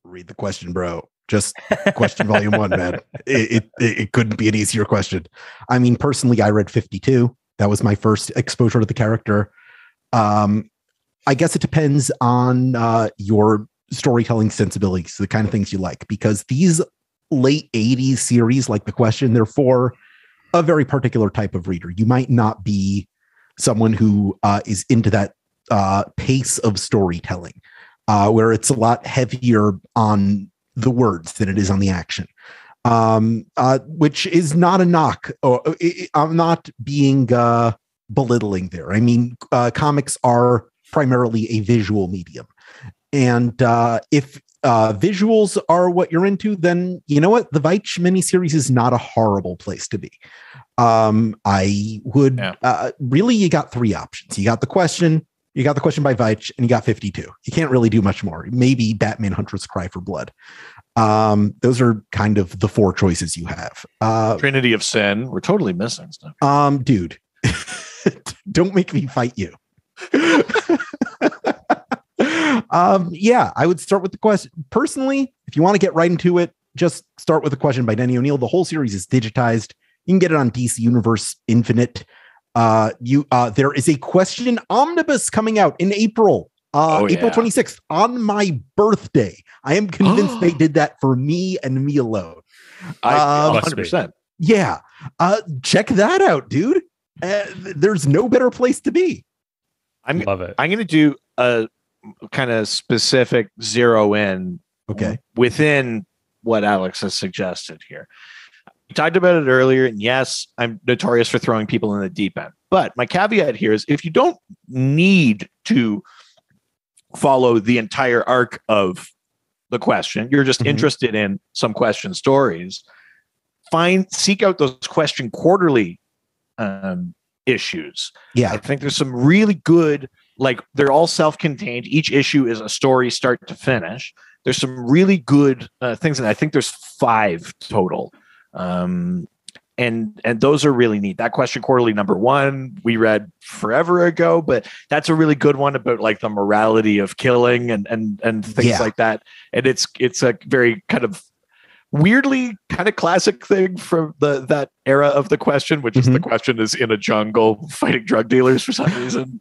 Read the question, bro. Just question volume 1, man. It couldn't be an easier question. I mean, personally, I read 52. That was my first exposure to the character. I guess it depends on your storytelling sensibilities, the kind of things you like, because these late 80s series, like The Question, they're for a very particular type of reader. You might not be someone who is into that pace of storytelling, where it's a lot heavier on the words than it is on the action, which is not a knock. I'm not being belittling there. I mean, comics are primarily a visual medium. And if visuals are what you're into, then you know what? The Veitch miniseries is not a horrible place to be. I would really, you got 3 options. You got The Question, you got The Question by Veitch, and you got 52. You can't really do much more. Maybe Batman Huntress Cry for Blood. Those are kind of the 4 choices you have. Trinity of Sin. We're totally missing stuff. Dude, don't make me fight you. Yeah, I would start with The Question. Personally, if you want to get right into it, just start with The Question by Denny O'Neil. The whole series is digitized. You can get it on DC Universe Infinite. There is a Question omnibus coming out in April. April 26th, on my birthday. I am convinced they did that for me and me alone. 100%. Yeah. Check that out, dude. There's no better place to be. Love it. I'm going to do a kind of specific zero in within what Alex has suggested here. We talked about it earlier, and yes, I'm notorious for throwing people in the deep end. But my caveat here is if you don't need to follow the entire arc of The Question, you're just interested in some Question stories, seek out those Question quarterly issues. Yeah. I think there's some really good, like they're all self-contained. Each issue is a story start to finish. There's some really good things, and I think there's 5 total. And those are really neat. That Question quarterly #1 we read forever ago, but that's a really good one about like the morality of killing and things like that. And it's a very kind of weirdly kind of classic thing from that era of The Question, which is The Question is in a jungle fighting drug dealers for some reason.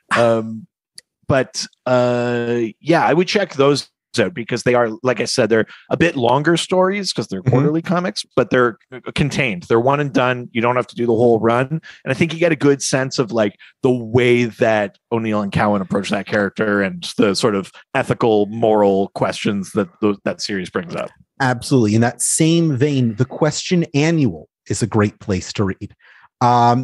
But I would check those out because they are, like I said, they're a bit longer stories because they're quarterly comics, but they're contained. They're one and done. You don't have to do the whole run. And I think you get a good sense of like the way that O'Neill and Cowan approach that character and the sort of ethical, moral questions that that series brings up. Absolutely. In that same vein, The Question Annual is a great place to read.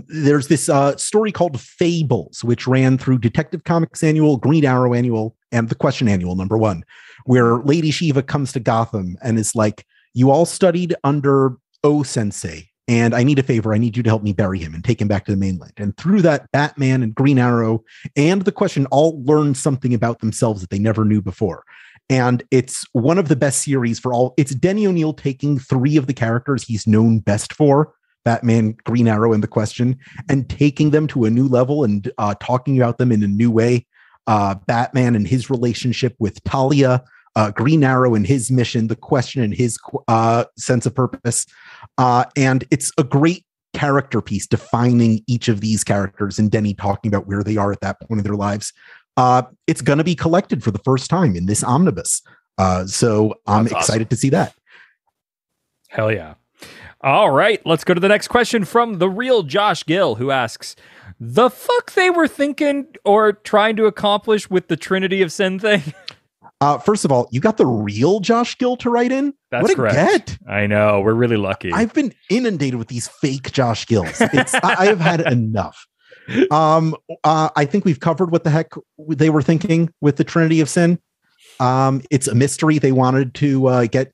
There's this story called Fables, which ran through Detective Comics Annual, Green Arrow Annual, and The Question Annual #1, where Lady Shiva comes to Gotham and is like, you all studied under O Sensei. and I need a favor. I need you to help me bury him and take him back to the mainland. And through that, Batman and Green Arrow and the Question all learn something about themselves that they never knew before. And it's one of the best series for all. It's Denny O'Neil taking three of the characters he's known best for, Batman, Green Arrow, and the Question, and taking them to a new level and talking about them in a new way. Batman and his relationship with Talia, Green Arrow and his mission, the Question and his sense of purpose. And it's a great character piece defining each of these characters and Denny talking about where they are at that point in their lives. It's going to be collected for the first time in this omnibus. So I'm excited to see that. Hell yeah. All right, let's go to the next question from the real Josh Gill, who asks, the fuck they were thinking or trying to accomplish with the Trinity of Sin thing? First of all, you got the real Josh Gill to write in? That's what a correct. get. I know. We're really lucky. I've been inundated with these fake Josh Gills. I have had enough. I think we've covered what the heck they were thinking with the Trinity of Sin. It's a mystery they wanted to get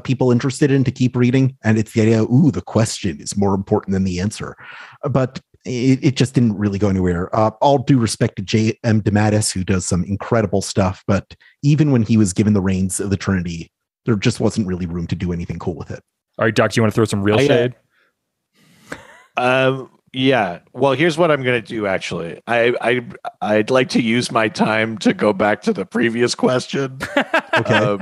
people interested in to keep reading. And it's the idea, the question is more important than the answer. But it just didn't really go anywhere. All due respect to J.M. DeMatteis, who does some incredible stuff. But even when he was given the reins of the Trinity, there just wasn't really room to do anything cool with it. All right, Doc, do you want to throw some real shade? Yeah. Well, here's what I'm going to do, actually. I'd like to use my time to go back to the previous question. Okay.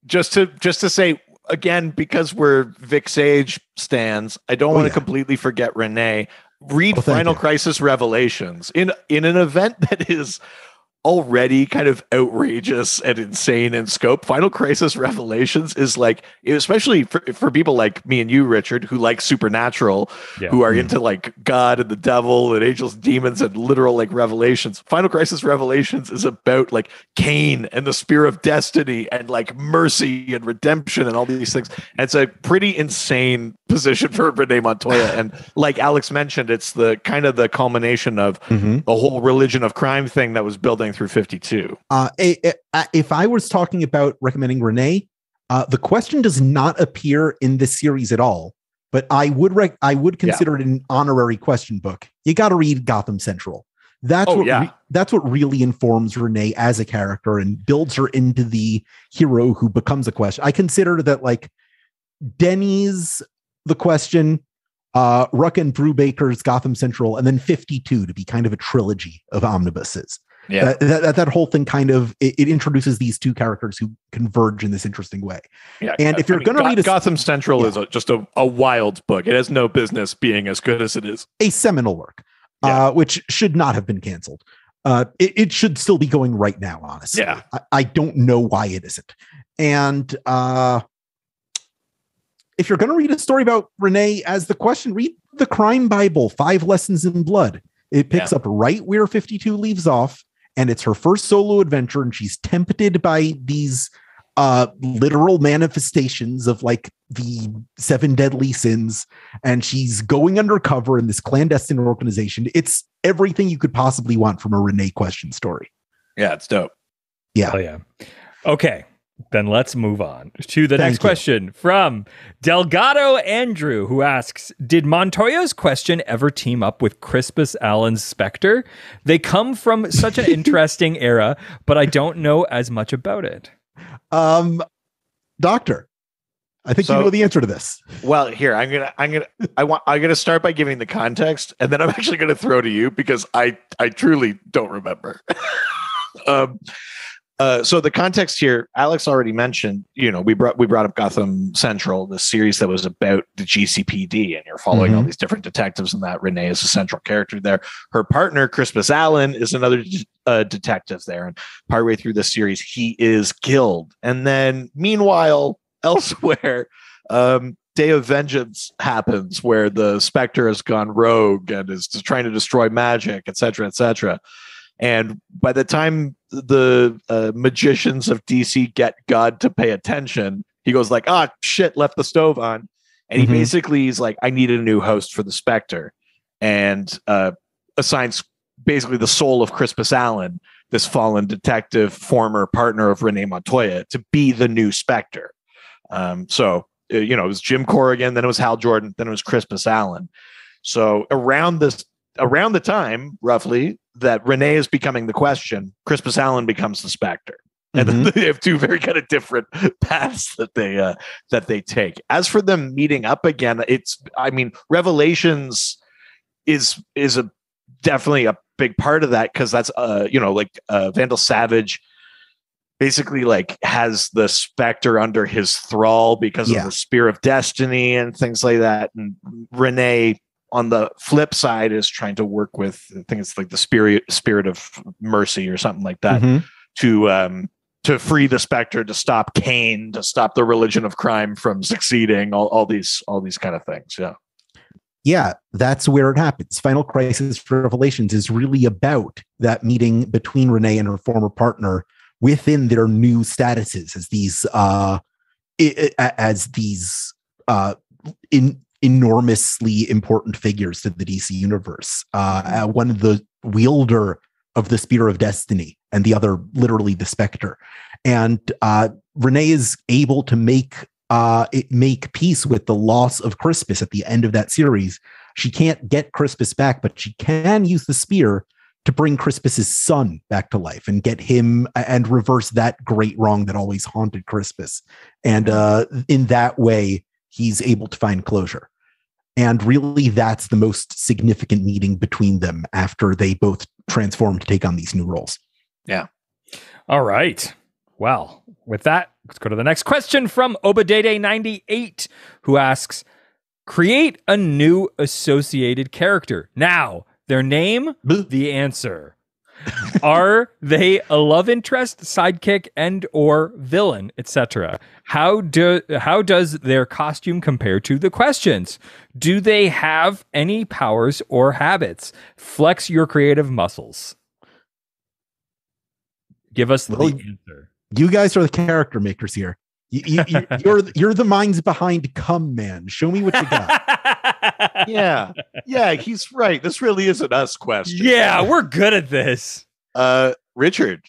Just to say, again, because we're Vic Sage stands, I don't want to completely forget Renee. Read Final Crisis Revelations in an event that is already kind of outrageous and insane in scope. Final Crisis Revelations is like, especially for people like me and you, Richard, who like supernatural, who are into like God and the devil and angels and demons and literal like revelations. Final Crisis Revelations is about like Cain and the spear of destiny and like mercy and redemption and all these things. And it's a pretty insane position for Renee Montoya. And like Alex mentioned, it's the kind of the culmination of the whole religion of crime thing that was building through 52. If I was talking about recommending Renee, the Question does not appear in this series at all, but I would consider it an honorary Question book. You got to read Gotham Central. That's what really informs Renee as a character and builds her into the hero who becomes a Question. I consider that like Denny's The Question, Ruck and Brubaker's Gotham Central, and then 52 to be kind of a trilogy of omnibuses. Yeah, that whole thing kind of it introduces these two characters who converge in this interesting way. Yeah, and if you're going to read Gotham Central is just a wild book. It has no business being as good as it is. A seminal work, which should not have been canceled. It should still be going right now. Honestly, I don't know why it isn't. And if you're going to read a story about Renee as the Question, read the Crime Bible, 5 Lessons in Blood. It picks up right where 52 leaves off. And it's her first solo adventure, and she's tempted by these literal manifestations of like the 7 deadly sins, and she's going undercover in this clandestine organization. It's everything you could possibly want from a Renee Question story. Yeah, it's dope. Yeah. Oh, yeah. Okay. Then let's move on to the next question from Delgado Andrew, who asks, did Montoya's Question ever team up with Crispus Allen's Spectre? They come from such an interesting era, but I don't know as much about it. Doctor, I think you know the answer to this. Well, here, I'm gonna start by giving the context, and then I'm actually gonna throw to you because I truly don't remember. So the context here, Alex already mentioned, we brought up Gotham Central, the series that was about the GCPD, and you're following all these different detectives, and that Renee is a central character there. Her partner, Crispus Allen, is another detective there, and partway through the series, he is killed. And then, meanwhile, elsewhere, Day of Vengeance happens, where the Spectre has gone rogue and is trying to destroy magic, etc., etc. And by the time the magicians of DC get God to pay attention, he goes like, shit, left the stove on. And he basically is like, I need a new host for the Spectre. And assigns basically the soul of Crispus Allen, this fallen detective, former partner of Renee Montoya, to be the new Spectre. So it was Jim Corrigan, then it was Hal Jordan, then it was Crispus Allen. So around the time, roughly, that Renee is becoming the Question, Crispus Allen becomes the Spectre. And then they have two very kind of different paths that they take. As for them meeting up again, Revelations is definitely a big part of that, because that's Vandal Savage basically like has the Spectre under his thrall because of the Spear of Destiny and things like that. And Renee, on the flip side, is trying to work with, I think it's like the spirit of mercy or something like that, to free the Spectre, to stop Cain, to stop the religion of crime from succeeding, all these kind of things. Yeah, that's where it happens. Final Crisis for Revelations is really about that meeting between Renee and her former partner within their new statuses as these enormously important figures to the DC universe. One of the wielder of the Spear of Destiny, and the other literally the Spectre. And Renee is able to make peace with the loss of Crispus at the end of that series. She can't get Crispus back, but she can use the spear to bring Crispus's son back to life and get him and reverse that great wrong that always haunted Crispus. And in that way, he's able to find closure. And really, that's the most significant meeting between them after they both transform to take on these new roles. Yeah. All right. Well, with that, let's go to the next question from Obadede98, who asks, create a new associated character. Now, their name, the answer. Are they a love interest, sidekick, and or villain, etc.? How does their costume compare to the questions? Do they have any powers or habits? Flex your creative muscles. Give us the answer. You guys are the character makers here. You're the minds behind Come Man. Show me what you got. Yeah, he's right. This really is an us question. Yeah, we're good at this. Richard,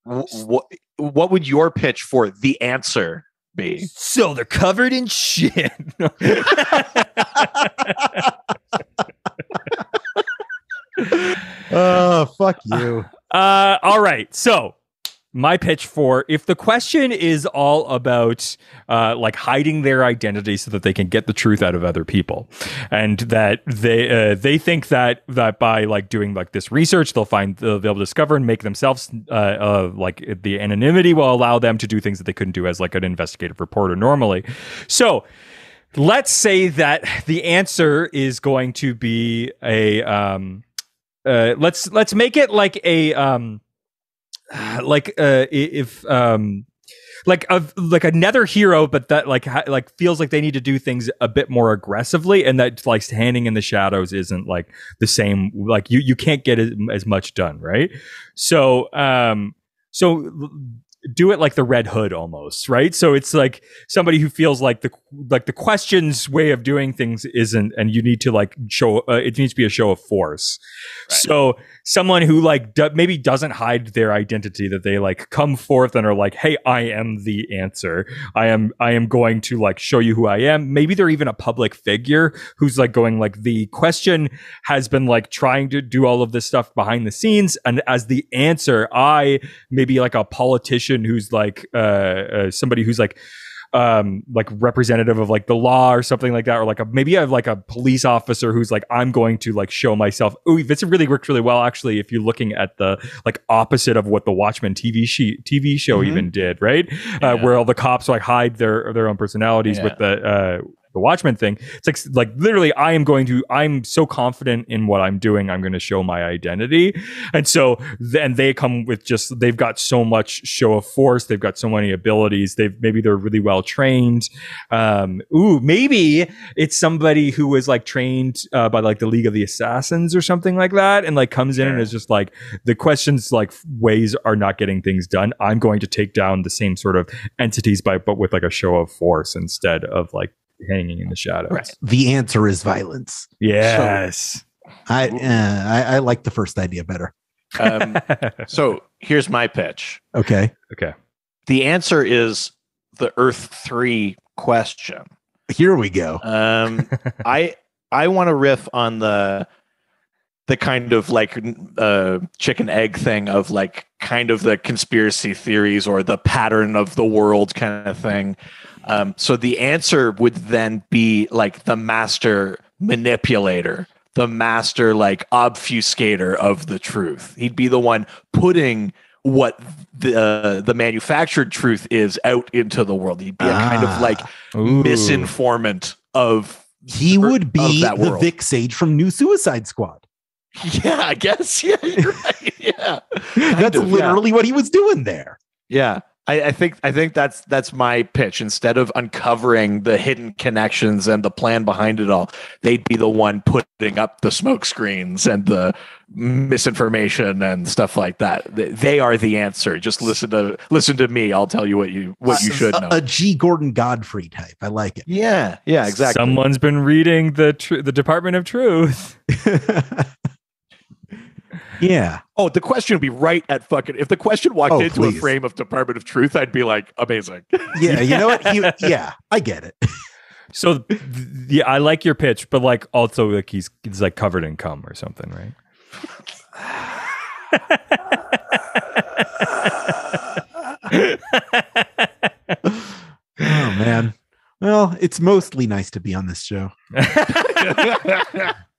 what would your pitch for the answer be? So they're covered in shit. Oh, fuck you. All right. So my pitch for, if the question is all about like hiding their identity so that they can get the truth out of other people, and that they think that by like doing like this research they'll be able to discover and make themselves like the anonymity will allow them to do things that they couldn't do as like an investigative reporter normally. So let's say that the answer is going to be a let's make it like a if another hero, but that like feels like they need to do things a bit more aggressively, and that like standing in the shadows isn't like the same. Like you can't get as much done, right? So do it like the Red Hood almost, right? So it's like somebody who feels like the question's way of doing things isn't, and you need to like show it needs to be a show of force. Right. So someone who like maybe doesn't hide their identity, that they like come forth and are like, hey, I am the answer. I am going to like show you who I am. Maybe they're even a public figure who's like going like, the question has been like trying to do all of this stuff behind the scenes, and as the answer, I maybe like a politician who's like somebody who's like representative of like the law or something like that, or like maybe I have like a police officer who's like, I'm going to like show myself. Oh, this really worked really well actually, if you're looking at the like opposite of what the Watchmen TV show even did, right? Where all the cops like hide their own personalities with the Watchmen thing. It's like literally I'm so confident in what I'm doing, I'm going to show my identity. And so then they come with they've got so much show of force, they've got so many abilities, maybe they're really well trained. Maybe it's somebody who was like trained by like the League of the Assassins or something like that, and like comes in and is just like, the questions like ways are not getting things done, I'm going to take down the same sort of entities but with like a show of force instead of like hanging in the shadows. Right. The answer is violence. Yes. So, I like the first idea better. So here's my pitch. Okay. The answer is the Earth 3 question. Here we go. I want to riff on the kind of like chicken egg thing of like kind of the conspiracy theories or the pattern of the world kind of thing. So the answer would then be like the master manipulator, the master like obfuscator of the truth. He'd be the one putting what the manufactured truth is out into the world. He'd be a kind of like misinformant of. He would be the world. Vic Sage from New Suicide Squad. Yeah, I guess. Yeah, you're right. Yeah, that's literally what he was doing there. Yeah, I think that's my pitch. Instead of uncovering the hidden connections and the plan behind it all, they'd be the one putting up the smoke screens and the misinformation and stuff like that. They are the answer. Just listen to me. I'll tell you what you should know. A G. Gordon Godfrey type. I like it. Yeah, exactly. Someone's been reading the Department of Truth. Yeah. Oh, the question would be right at fucking. If the question walked into a frame of Department of Truth, I'd be like, amazing. Yeah, you know what? I get it. So, yeah, I like your pitch, but like also like he's like covered in cum or something, right? Oh man. Well, it's mostly nice to be on this show.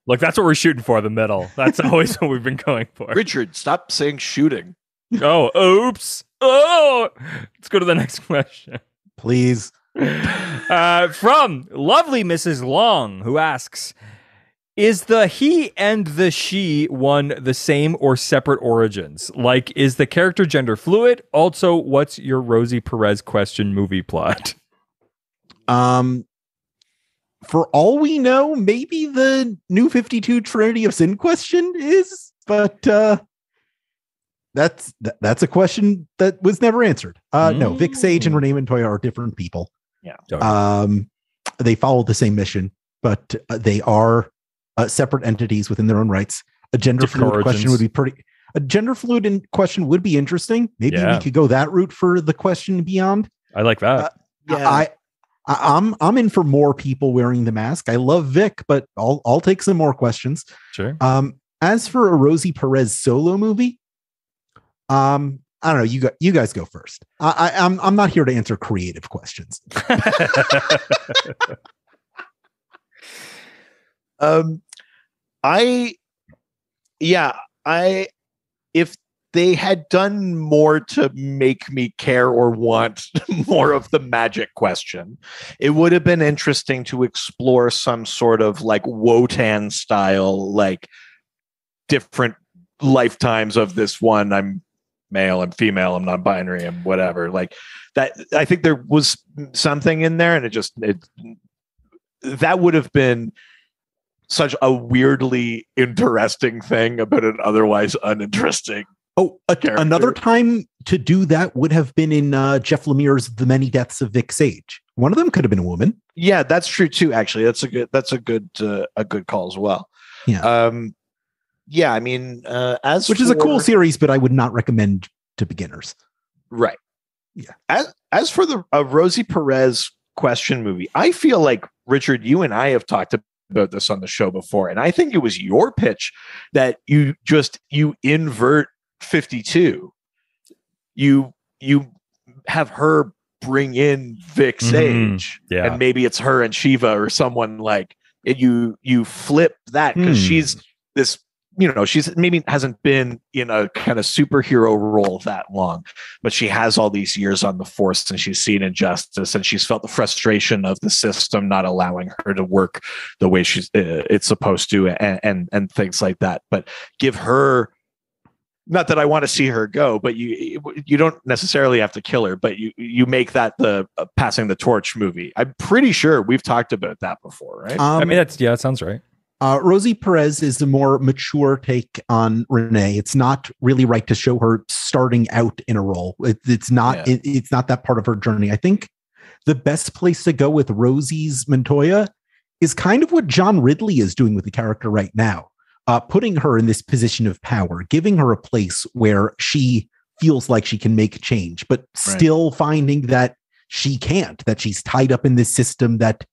Look, that's what we're shooting for, the middle. That's always what we've been going for. Richard, stop saying shooting. Oh, oops. Oh, let's go to the next question. Please. From lovely Mrs. Long, who asks, is the he and the she one the same or separate origins? Like, is the character gender fluid? Also, what's your Rosie Perez question movie plot? For all we know, maybe the New 52 Trinity of Sin question is, but that's a question that was never answered. No, Vic Sage and Renee Montoya are different people. Yeah. They follow the same mission, but they are separate entities within their own rights. A gender fluid question would be question would be interesting. Maybe we could go that route for the question beyond. I like that. I'm in for more people wearing the mask. I love Vic, but I'll take some more questions. Sure. As for a Rosie Perez solo movie, I don't know. You guys go first. I'm not here to answer creative questions. If they had done more to make me care or want more of the magic question, it would have been interesting to explore some sort of like Wotan style, like different lifetimes of this one. I'm male, I'm female, I'm non-binary, I'm whatever. Like that. I think there was something in there, and that would have been such a weirdly interesting thing about an otherwise uninteresting. Another time to do that would have been in Jeff Lemire's The Many Deaths of Vic Sage. One of them could have been a woman. Yeah, that's true too. Actually, that's a good call as well. Yeah. I mean, which is a cool series, but I would not recommend to beginners. Right. Yeah. As for the Rosie Perez question movie, I feel like, Richard, you and I have talked about this on the show before, and I think it was your pitch that you invert 52. You have her bring in Vic Sage, and maybe it's her and Shiva or someone like it. You flip that because she's this. She's maybe hasn't been in a kind of superhero role that long, but she has all these years on the force, and she's seen injustice, and she's felt the frustration of the system not allowing her to work the way it's supposed to, and things like that. But give her. Not that I want to see her go, but you don't necessarily have to kill her, but you make that the passing the torch movie. I'm pretty sure we've talked about that before, right? I mean, that sounds right. Rosie Perez is a more mature take on Renee. It's not really right to show her starting out in a role. It's not that part of her journey. I think the best place to go with Rosie's Montoya is kind of what John Ridley is doing with the character right now. Putting her in this position of power, giving her a place where she feels like she can make change, but still finding that she can't, that she's tied up in this system that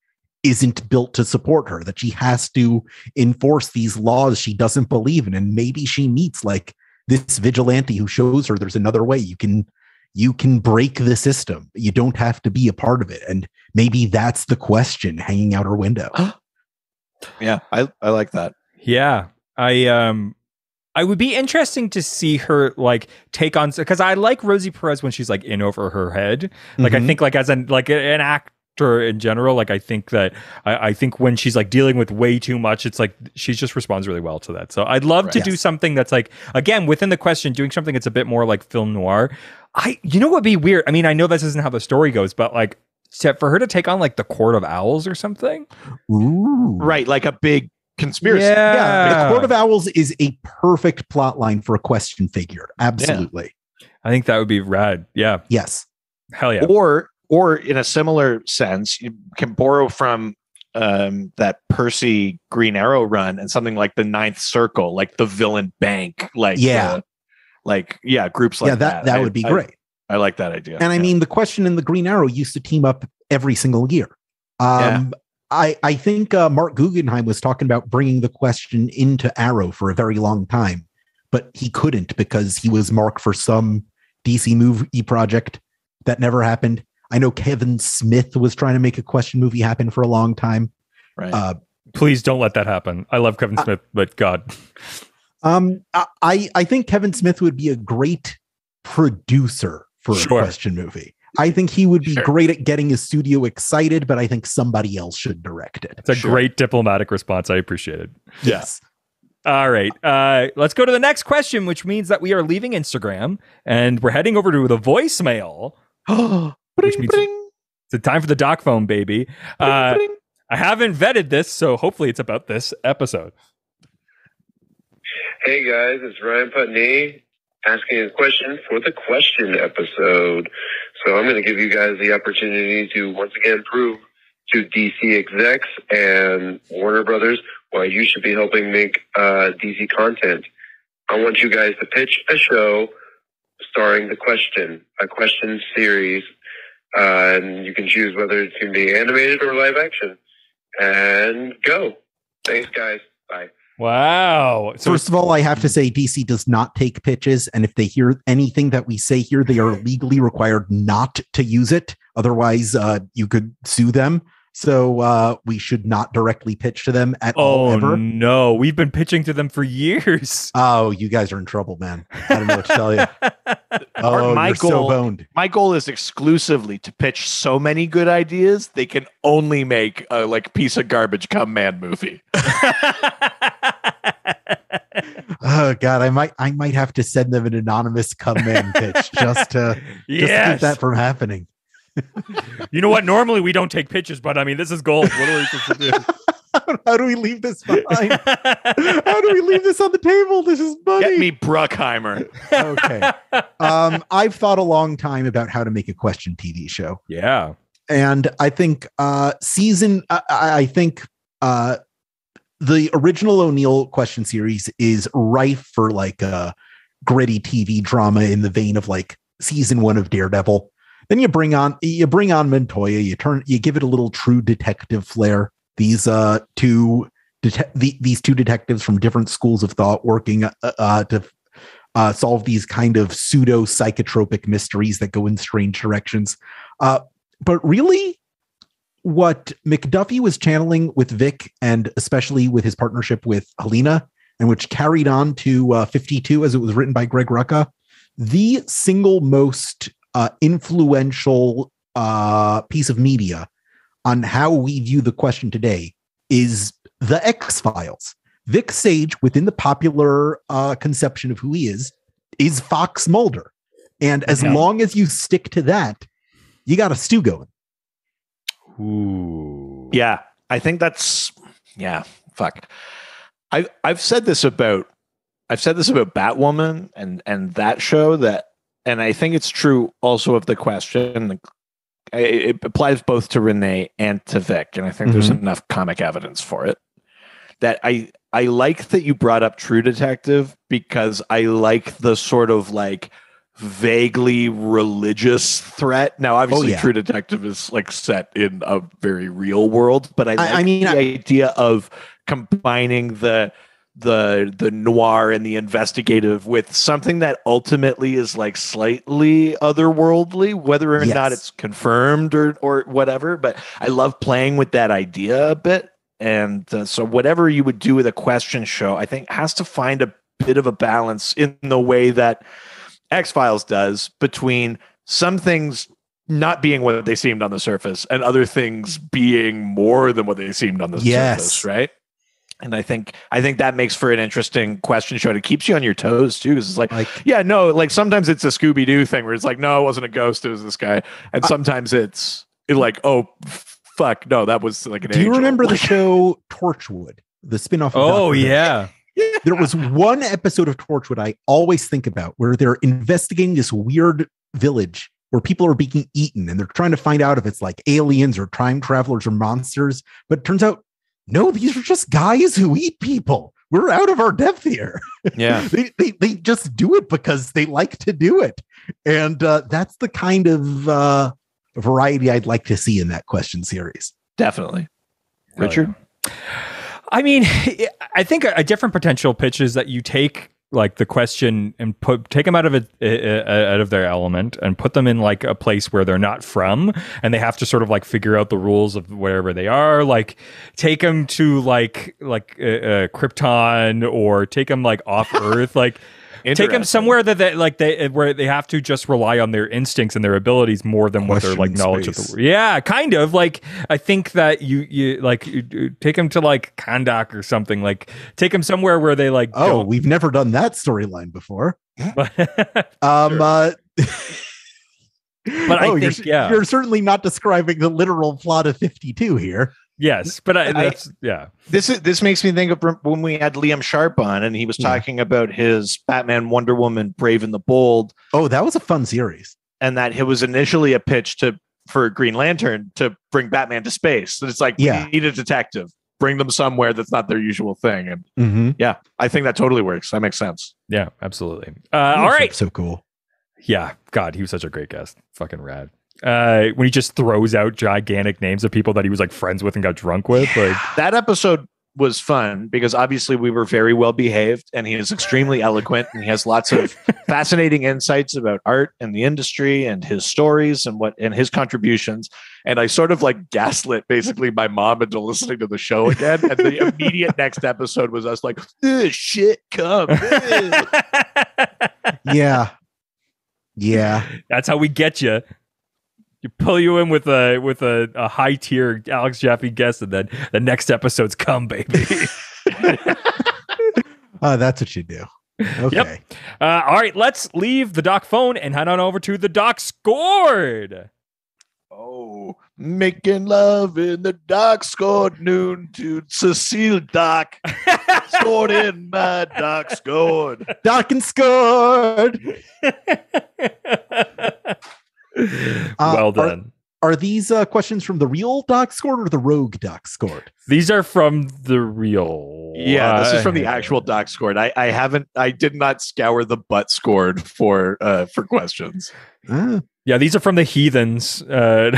isn't built to support her, that she has to enforce these laws she doesn't believe in. And maybe she meets like this vigilante who shows her there's another way. You can break the system. You don't have to be a part of it. And maybe that's the question hanging out her window. Yeah, I like that. Yeah. I would be interesting to see her like take on, because I like Rosie Perez when she's like in over her head. Like I think like as an actor in general, like I think that I think when she's like dealing with way too much, it's like she just responds really well to that. So I'd love to do something that's like, again, within the question, doing something that's a bit more like film noir. You know what would be weird? I mean, I know this isn't how the story goes, but like for her to take on like the Court of Owls or something. Ooh. Right, like a big conspiracy. Yeah, the Court of Owls is a perfect plot line for a question figure. Absolutely. Yeah. I think that would be rad. Yeah. Yes. Hell yeah. Or in a similar sense, you can borrow from that Percy Green Arrow run and something like the Ninth Circle, like the Villain Bank, like groups like that. That would be great. I like that idea. And I mean, the Question and the Green Arrow used to team up every single year. I think Mark Guggenheim was talking about bringing the Question into Arrow for a very long time, but he couldn't because he was Mark for some DC movie project that never happened. I know Kevin Smith was trying to make a Question movie happen for a long time. Right. Please don't let that happen. I love Kevin Smith, but God. I think Kevin Smith would be a great producer for a Question movie. I think he would be great at getting his studio excited, but I think somebody else should direct it. It's a great diplomatic response. I appreciate it. Yes. All right. Let's go to the next question, which means that we are leaving Instagram and we're heading over to the voicemail. Which means it's time for the doc phone, baby. I haven't vetted this, so hopefully it's about this episode. Hey guys, it's Ryan Putney asking a question for the question episode. So I'm going to give you guys the opportunity to once again prove to DC execs and Warner Brothers why you should be helping make DC content. I want you guys to pitch a show starring the Question, a question series. And you can choose whether it can be animated or live action. And go. Thanks, guys. Bye. Wow. So first of all, I have to say DC does not take pitches. And if they hear anything that we say here, they are legally required not to use it. Otherwise, you could sue them. So we should not directly pitch to them at all ever. No, we've been pitching to them for years. Oh, you guys are in trouble, man. I don't know what to tell you. You're so boned. My goal is exclusively to pitch so many good ideas they can only make a like piece of garbage come man movie. Oh God, I might have to send them an anonymous come man pitch just to keep that from happening. You know what? Normally we don't take pitches, but I mean, this is gold. What are we supposed to do? How do we leave this behind? How do we leave this on the table? This is money. Get me Bruckheimer. Okay. I've thought a long time about how to make a Question TV show. Yeah. And I think the original O'Neill Question series is rife for like a gritty TV drama in the vein of like season 1 of Daredevil. Then you bring on Montoya, you give it a little true detective flair. These two detectives from different schools of thought working to solve these kind of pseudo psychotropic mysteries that go in strange directions. But really, what McDuffie was channeling with Vic, and especially with his partnership with Helena, and which carried on to 52 as it was written by Greg Rucka, the single most influential piece of media on how we view the Question today is The X-Files. Vic Sage, within the popular conception of who he is Fox Mulder. And as long as you stick to that, you got a stew going. Ooh. Yeah, I think that's fuck. I've said this about Batwoman and that show that. And I think it's true also of the Question. It applies both to Renee and to Vic. And I think there's enough comic evidence for it. That I like that you brought up True Detective because I like the sort of like vaguely religious threat. Now, obviously, yeah. True Detective is like set in a very real world, but I mean, the I idea of combining the noir and the investigative with something that ultimately is like slightly otherworldly, whether or not it's confirmed or whatever. But I love playing with that idea a bit. And so whatever you would do with a question show, I think has to find a bit of a balance in the way that X-Files does between some things not being what they seemed on the surface and other things being more than what they seemed on the surface, right? And I think that makes for an interesting question show. It keeps you on your toes too, because it's like sometimes it's a Scooby-Doo thing where it's like, no, it wasn't a ghost, it was this guy, and sometimes it's like, oh fuck, no, that was like an angel. Do you remember the show Torchwood, the spinoff? Oh yeah. There was one episode of Torchwood I always think about where they're investigating this weird village where people are being eaten, and they're trying to find out if it's like aliens or time travelers or monsters. But it turns out, no, these are just guys who eat people. We're out of our depth here. Yeah. they just do it because they like to do it. And that's the kind of variety I'd like to see in that question series. Definitely. Richard? I mean, I think a different potential pitch is that you take like the question and take them out of their element and put them in like a place where they're not from, and they have to sort of like figure out the rules of wherever they are. Like take them to like Krypton, or take them like off Earth, like take them somewhere where they have to just rely on their instincts and their abilities more than what their like knowledge of the world. Yeah, kind of like I think that you take them to like Kandak or something. Like take them somewhere where they like. Oh, we've never done that storyline before. But I think you're certainly not describing the literal plot of 52 here. Yes, but This makes me think of when we had Liam Sharp on, and he was talking about his Batman, Wonder Woman, Brave and the Bold. Oh, that was a fun series, and that it was initially a pitch for Green Lantern to bring Batman to space. So it's like, we need a detective, bring them somewhere that's not their usual thing, and I think that totally works. That makes sense. Yeah, absolutely. All right, so cool. Yeah, God, he was such a great guest. Fucking rad. When he just throws out gigantic names of people that he was like friends with and got drunk with. Like that episode was fun because obviously we were very well behaved, and he is extremely eloquent, and he has lots of fascinating insights about art and the industry and his stories and his contributions. And I sort of like gaslit basically my mom into listening to the show again. And the immediate next episode was us like, shit, come. Yeah. That's how we get you. You pull you in with a high tier Alex Jaffe guest, and then the next episode's come, baby. That's what you do. Okay. Yep. All right, let's leave the Doc phone and head on over to the Doc Scored. Oh, making love in the Doc Scored noon to Cecile Doc. Scored in my Doc Scored. Doc and Scored. Well done. Are these questions from the real Doc Scored or the rogue Doc Scored? These are from the real. Yeah, this is from the actual Doc Scored. I did not scour the butt scored for questions. Yeah, these are from the heathens. Not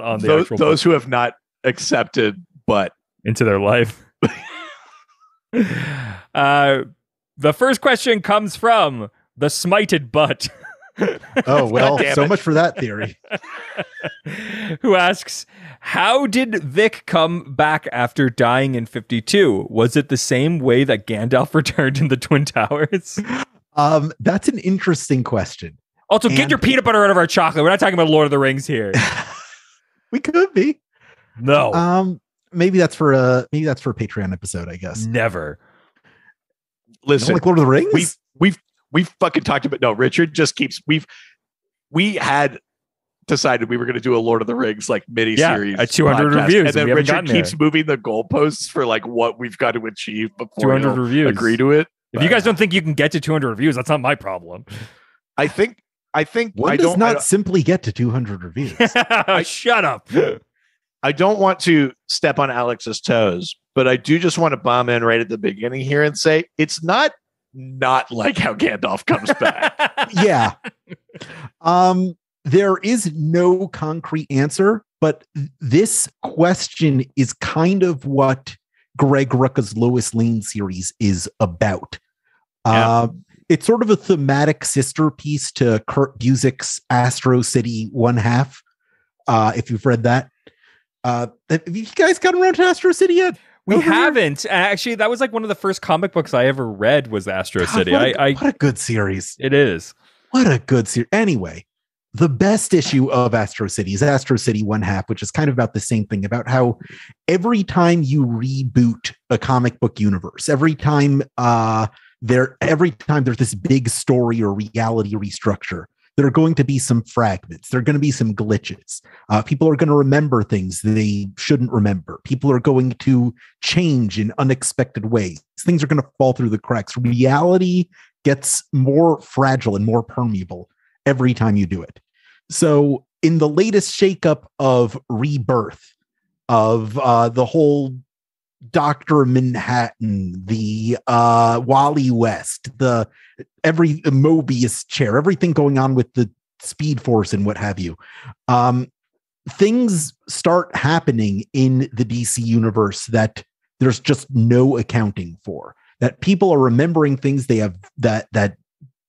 on the actual those who have not accepted butt into their life. The first question comes from the smited butt. Oh, well, so much for that theory. Who asks, how did Vic come back after dying in 52? Was it the same way that Gandalf returned in the Twin Towers? That's an interesting question. Also, get your peanut butter out of our chocolate. We're not talking about Lord of the Rings here. We could be. No. Maybe that's for a Patreon episode, I guess. Never. Listen, like Lord of the Rings? We've fucking talked about. No, Richard just keeps. We had decided we were going to do a Lord of the Rings like mini series at 200 podcast, reviews, and then Richard keeps moving the goalposts for like what we've got to achieve before 200 reviews. Agree to it. If you guys don't think you can get to 200 reviews, that's not my problem. I think one does not simply get to 200 reviews. Shut up. I don't want to step on Alex's toes, but I do just want to bomb in right at the beginning here and say it's not not like how Gandalf comes back. Yeah. There is no concrete answer, but this question is kind of what Greg Rucka's Lois Lane series is about. Yeah. It's sort of a thematic sister piece to Kurt Busiek's Astro City 1/2. If you've read that. Have you guys gotten around to Astro City yet? We haven't. Actually, that was like one of the first comic books I ever read was Astro City. What a good series. It is. What a good series. Anyway, the best issue of Astro City is Astro City 1/2, which is kind of about the same thing, about how every time you reboot a comic book universe, every time there's this big story or reality restructure, there are going to be some fragments. There are going to be some glitches. People are going to remember things they shouldn't remember. People are going to change in unexpected ways. Things are going to fall through the cracks. Reality gets more fragile and more permeable every time you do it. So in the latest shakeup of Rebirth, of the whole Dr. Manhattan, the Wally West, every Mobius chair, everything going on with the Speed Force and what have you, things start happening in the DC universe that there's just no accounting for. That people are remembering things they have that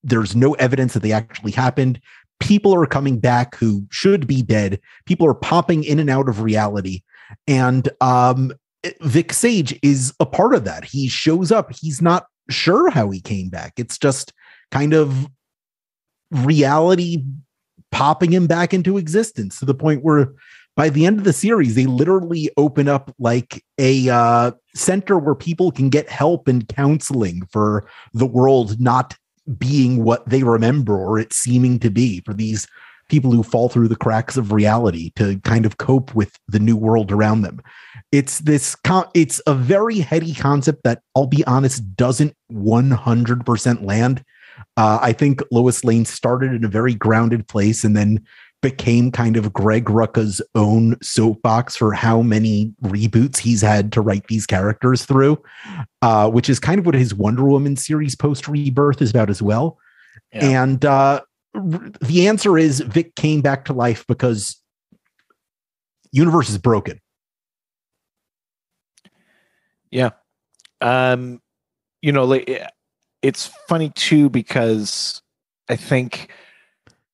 there's no evidence that they actually happened. People are coming back who should be dead. People are popping in and out of reality, and Vic Sage is a part of that. He shows up. He's not sure how he came back. It's just kind of reality popping him back into existence, to the point where by the end of the series, they literally open up like a center where people can get help and counseling for the world not being what they remember or it seeming to be, for these people who fall through the cracks of reality to kind of cope with the new world around them. It's a very heady concept that, I'll be honest, doesn't 100% land. I think Lois Lane started in a very grounded place and then became kind of Greg Rucka's own soapbox for how many reboots he's had to write these characters through, which is kind of what his Wonder Woman series post-Rebirth is about as well. Yeah. And the answer is Vic came back to life because universe is broken. Yeah. It's funny too, because I think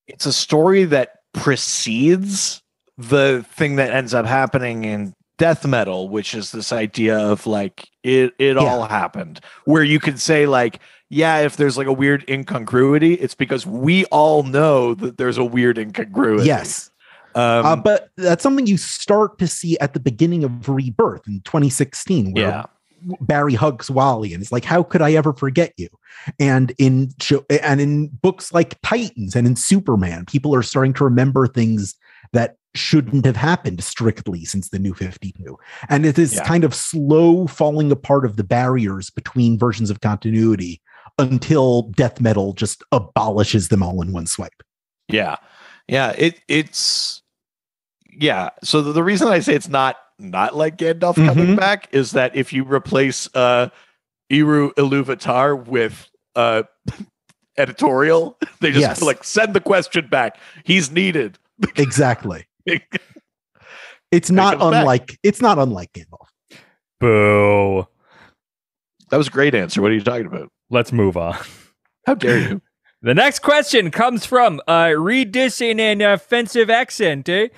it's a story that precedes the thing that ends up happening in death metal, which is this idea of like it all happened, where you could say like, yeah, if there's like a weird incongruity, it's because we all know that there's a weird incongruity. Yes. But that's something you start to see at the beginning of Rebirth in 2016, where Barry hugs Wally and it's like, how could I ever forget you? And in books like Titans and in Superman, people are starting to remember things that shouldn't have happened strictly since the New 52. And it is kind of slow falling apart of the barriers between versions of continuity until death metal just abolishes them all in one swipe. Yeah. It's so the reason I say it's not like Gandalf coming back is that if you replace Eru Iluvatar with editorial, they just like send the question back. He's needed. Exactly. It's not unlike Gandalf. Boo. That was a great answer. What are you talking about? Let's move on. How dare you? The next question comes from read this in an offensive accent, eh?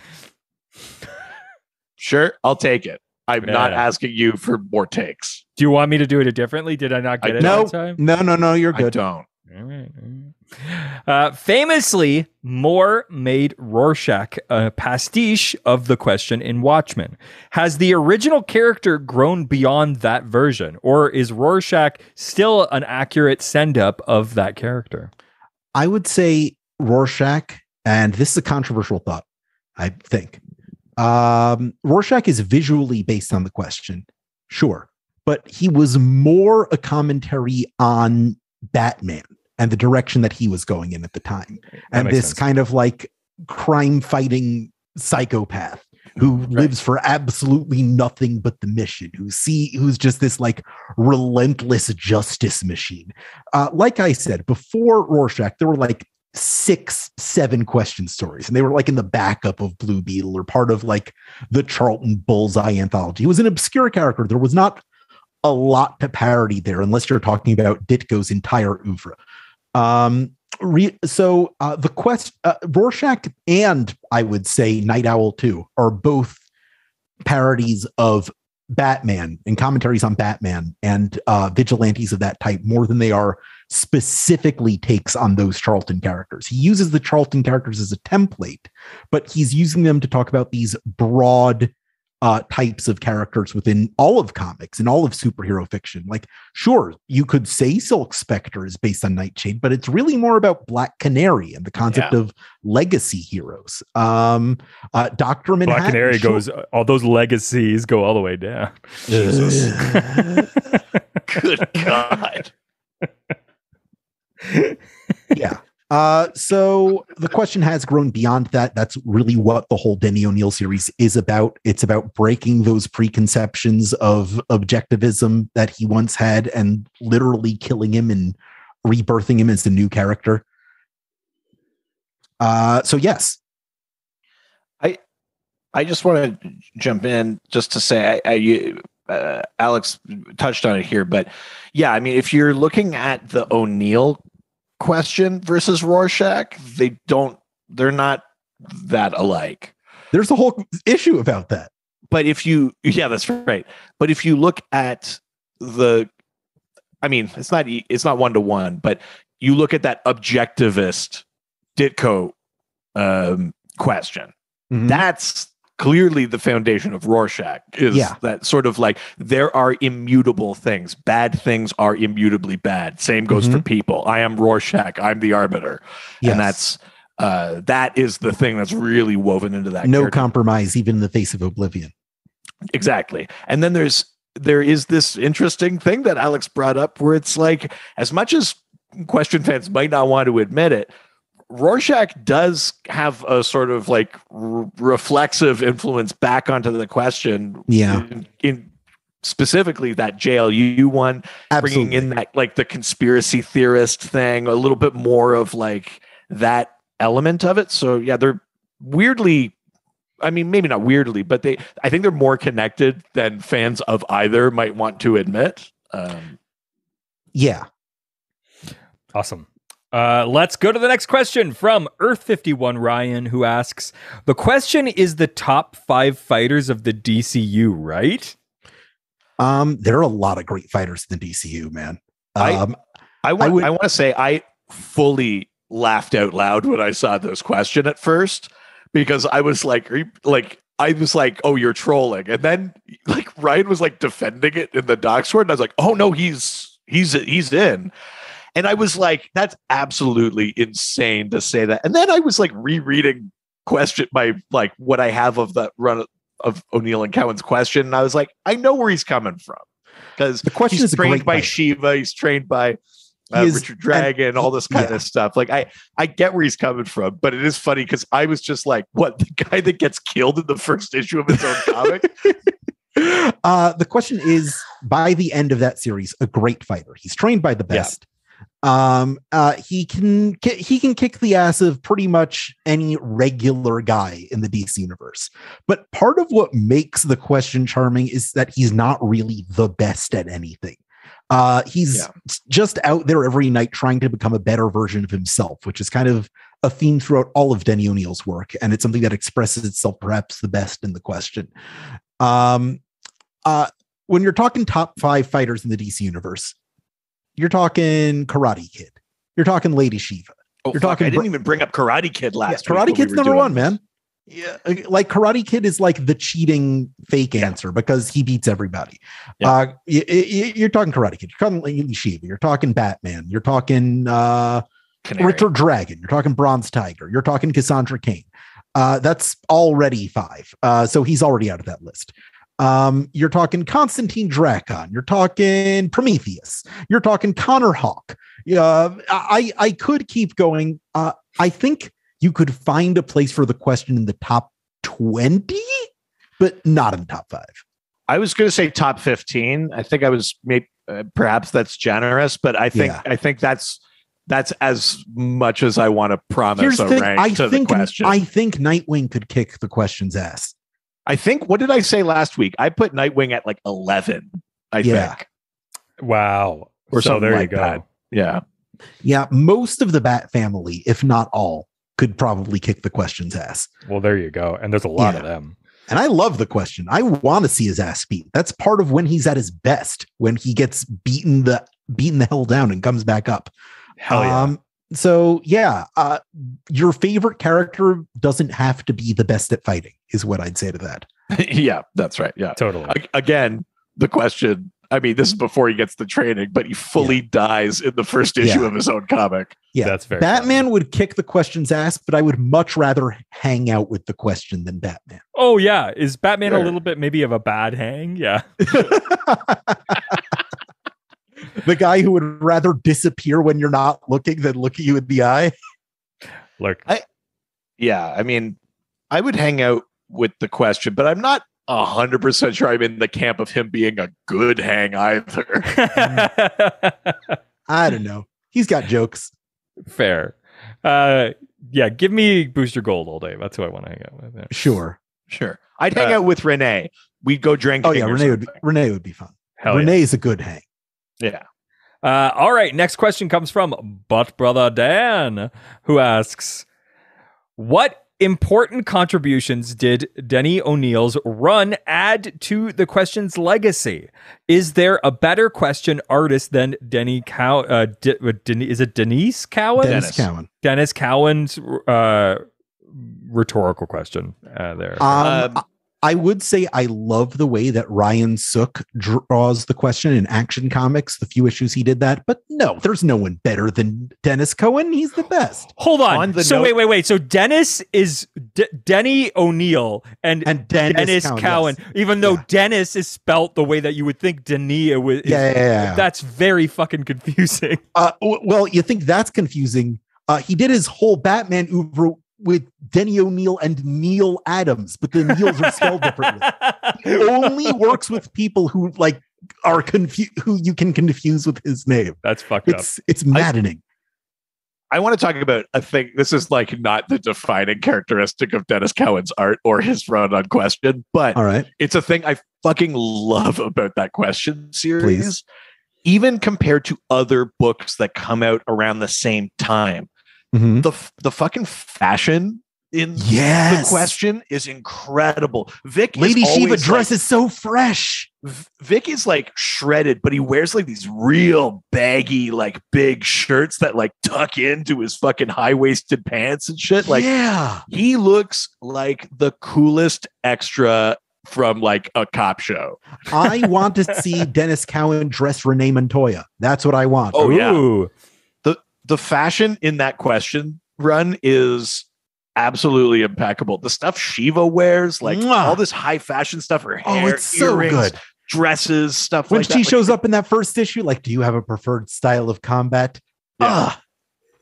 Sure, I'll take it. I'm not asking you for more takes. Do you want me to do it differently? Did I not get it on time? No, you're good. I don't. Famously, Moore made Rorschach a pastiche of the question in Watchmen. Has the original character grown beyond that version, or is Rorschach still an accurate send-up of that character? I would say Rorschach, and this is a controversial thought, I think. Rorschach is visually based on the question, sure, but he was more a commentary on Batman and the direction that he was going in at the time. And this kind of like crime fighting psychopath who lives for absolutely nothing but the mission, who's just this like relentless justice machine. Like I said, before Rorschach, there were like 6-7 question stories, and they were like in the backup of Blue Beetle or part of like the Charlton Bullseye anthology. It was an obscure character. There was not a lot to parody there, unless you're talking about Ditko's entire oeuvre. Rorschach and I would say Night Owl 2 are both parodies of Batman and commentaries on Batman and vigilantes of that type more than they are specifically takes on those Charlton characters. He uses the Charlton characters as a template, but he's using them to talk about these broad types of characters within all of comics and all of superhero fiction. Like, sure, you could say Silk Spectre is based on Nightshade, but it's really more about Black Canary and the concept of legacy heroes. Dr. Manhattan. Black Canary goes, all those legacies go all the way down. Jesus. Good God. Yeah. So the question has grown beyond that. That's really what the whole Denny O'Neil series is about. It's about breaking those preconceptions of objectivism that he once had and literally killing him and rebirthing him as a new character. So yes. I just want to jump in just to say, Alex touched on it here, but yeah, I mean, if you're looking at the O'Neil question versus Rorschach, they're not that alike. There's a whole issue about that. But that's right. But if you look at it's not 1-to-1, but you look at that objectivist Ditko question, that's clearly the foundation of Rorschach is that sort of like there are immutable things. Bad things are immutably bad. Same goes for people. I am Rorschach. I'm the arbiter. Yes. And that is the thing that's really woven into that. No compromise, even in the face of oblivion. Exactly. And then there is this interesting thing that Alex brought up where it's like, as much as question fans might not want to admit it, Rorschach does have a sort of like reflexive influence back onto the question. Yeah. In specifically that JLU one, Absolutely. Bringing in that like the conspiracy theorist thing, a little bit more of like that element of it. So yeah, they're weirdly, I mean, maybe not weirdly, but I think they're more connected than fans of either might want to admit. Yeah. Awesome. Let's go to the next question from Earth51 Ryan, who asks, the question is the top 5 fighters of the DCU, right? There are a lot of great fighters in the DCU, man. I want to say I fully laughed out loud when I saw this question at first, because I was like, oh, you're trolling. And then like Ryan was like defending it in the doc sword, and I was like, oh no, he's in. And I was like, that's absolutely insane to say that. And then I was like rereading what I have of that run of O'Neil and Cowan's question. And I was like, I know where he's coming from. Because the question is trained by Shiva, he's trained by Richard Dragon, all this kind of stuff. Like I get where he's coming from, but it is funny because I was just like, what, the guy that gets killed in the first issue of his own comic? The question is, by the end of that series, a great fighter. He's trained by the best. He can kick the ass of pretty much any regular guy in the DC universe. But part of what makes the question charming is that he's not really the best at anything. He's just out there every night trying to become a better version of himself, which is kind of a theme throughout all of Denny O'Neil's work, and it's something that expresses itself perhaps the best in the question. When you're talking top 5 fighters in the DC universe, you're talking Karate Kid. You're talking Lady Shiva. You're talking. I didn't even bring up Karate Kid last week. Karate Kid's number 1, man. Yeah, like Karate Kid is like the cheating fake answer because he beats everybody. Yeah. You're talking Karate Kid. You're talking Lady Shiva. You're talking Batman. You're talking Richard Dragon. You're talking Bronze Tiger. You're talking Cassandra Cain. That's already 5. So he's already out of that list. You're talking Constantine Drakon. You're talking Prometheus. You're talking Connor Hawke. I could keep going. I think you could find a place for the question in the top 20 but not in the top 5. I was going to say top 15. I think I was perhaps that's generous, but I think that's as much as I want to promise rank to the question. I think Nightwing could kick the question's ass. I think, what did I say last week? I put Nightwing at like 11, I think. Wow. Or so something there like you go. That. Yeah. Yeah. Most of the Bat family, if not all, could probably kick the question's ass. Well, there you go. And there's a lot of them. And I love the question. I want to see his ass beat. That's part of when he's at his best, when he gets beaten the hell down and comes back up. Hell yeah. So yeah, your favorite character doesn't have to be the best at fighting, is what I'd say to that. Yeah, that's right. Yeah, totally. Again, the question, I mean, this is before he gets the training, but he fully dies in the first issue of his own comic. Yeah, that's very Batman funny. Would kick the question's ass, but I would much rather hang out with the question than Batman. Oh yeah, is Batman a little bit maybe of a bad hang? Yeah. The guy who would rather disappear when you're not looking than look at you in the eye. Look, I mean, I would hang out with the question, but I'm not 100% sure I'm in the camp of him being a good hang either. I don't know. He's got jokes. Fair. Yeah, give me Booster Gold all day. That's who I want to hang out with. Yeah. Sure. I'd hang out with Renee. We'd go drinking. Oh yeah, Renee would be fun. Renee's a good hang. Yeah. All right. Next question comes from Butt Brother Dan, who asks, what important contributions did Denny O'Neil's run add to the question's legacy? Is there a better question artist than Denny is it Denise Cowan? Dennis Cowan's rhetorical question there. I would say I love the way that Ryan Sook draws the question in Action Comics, the few issues he did that. But no, there's no one better than Dennis Cowan. He's the best. Hold on. So wait. So Dennis is Denny O'Neil and Dennis Cowan, yes. Even though Dennis is spelt the way that you would think Denis is. Yeah. That's very fucking confusing. Well, you think that's confusing. He did his whole Batman oeuvre with Denny O'Neil and Neil Adams, but the Neils are spelled differently. He only works with people who are confused, who you can confuse with his name. That's fucked up. It's maddening. I want to talk about a thing. This is not the defining characteristic of Dennis Cowan's art or his run on Question, but all right, it's a thing I fucking love about that Question series. Please. Even compared to other books that come out around the same time. Mm-hmm. The fucking fashion in the Question is incredible. Lady Shiva dress is so fresh. Vic is shredded, but he wears these real baggy big shirts that tuck into his fucking high-waisted pants and shit. He looks like the coolest extra from a cop show. I want to see Dennis Cowan dress Renee Montoya. That's what I want. Oh, yeah. The fashion in that Question run is absolutely impeccable. The stuff Shiva wears, all this high fashion stuff, her hair, it's so earrings, good. Dresses, stuff when like that. When she shows up in that first issue, do you have a preferred style of combat? Yeah.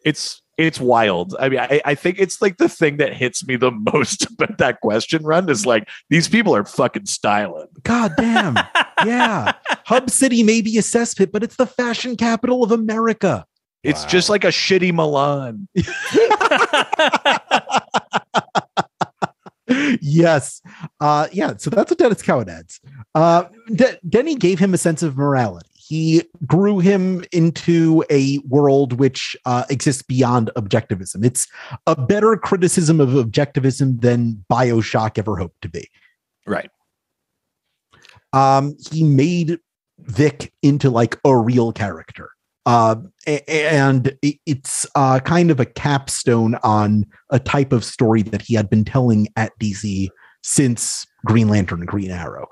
It's wild. I mean, I think it's the thing that hits me the most about that Question run is these people are fucking styling. God damn. Yeah. Hub City may be a cesspit, but it's the fashion capital of America. It's just like a shitty Milan. Yes. So that's what Dennis Cowan adds. Denny gave him a sense of morality. He grew him into a world which exists beyond objectivism. It's a better criticism of objectivism than BioShock ever hoped to be. Right. He made Vic into a real character. And it's kind of a capstone on a type of story that he had been telling at DC since Green Lantern and Green Arrow.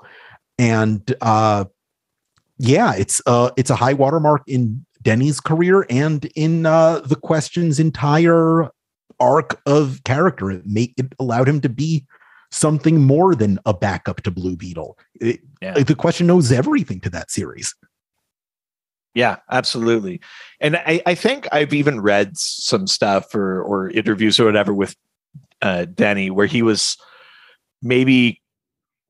And it's a high watermark in Denny's career and in the Question's entire arc of character. It allowed him to be something more than a backup to Blue Beetle. The Question knows everything to that series. Yeah, absolutely. And I think I've even read some stuff or interviews or whatever with Denny where he was maybe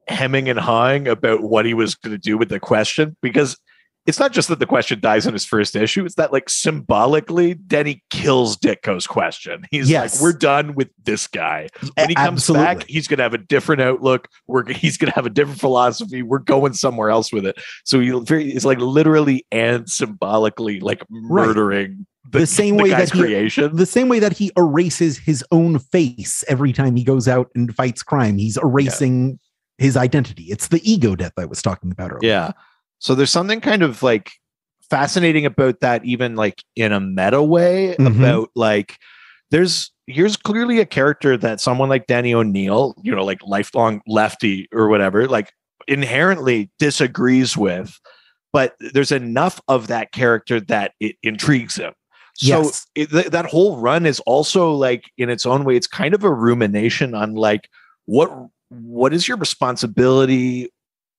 hemming and hawing about what he was going to do with the question, because it's not just that the question dies in his first issue. It's that, like, symbolically, Denny kills Ditko's question. He's like, we're done with this guy. When he comes back, he's going to have a different outlook. He's going to have a different philosophy. We're going somewhere else with it. So it's like literally and symbolically, like, murdering the same way that creation. The same way that he erases his own face every time he goes out and fights crime. He's erasing his identity. It's the ego death I was talking about earlier. Yeah. So there's something kind of like fascinating about that, even like in a meta way, about like here's clearly a character that someone like Danny O'Neill, you know, like lifelong lefty or whatever, like inherently disagrees with, but there's enough of that character that it intrigues him. So that whole run is also, like, in its own way, it's kind of a rumination on like what is your responsibility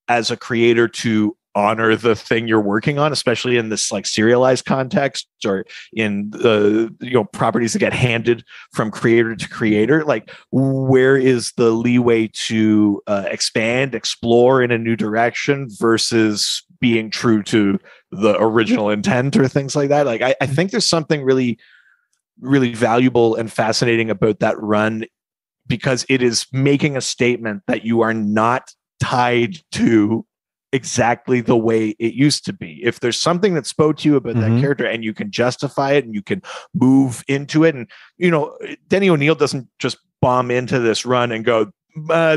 as a creator to honor the thing you're working on, especially in this like serialized context or in the, you know, properties that get handed from creator to creator. Like, where is the leeway to expand, explore in a new direction versus being true to the original intent or things like that? Like, I think there's something really, really valuable and fascinating about that run, because it is making a statement that you are not tied to exactly the way it used to be. If there's something that spoke to you about that character and you can justify it and you can move into it, and, you know, Denny O'Neill doesn't just bomb into this run and go,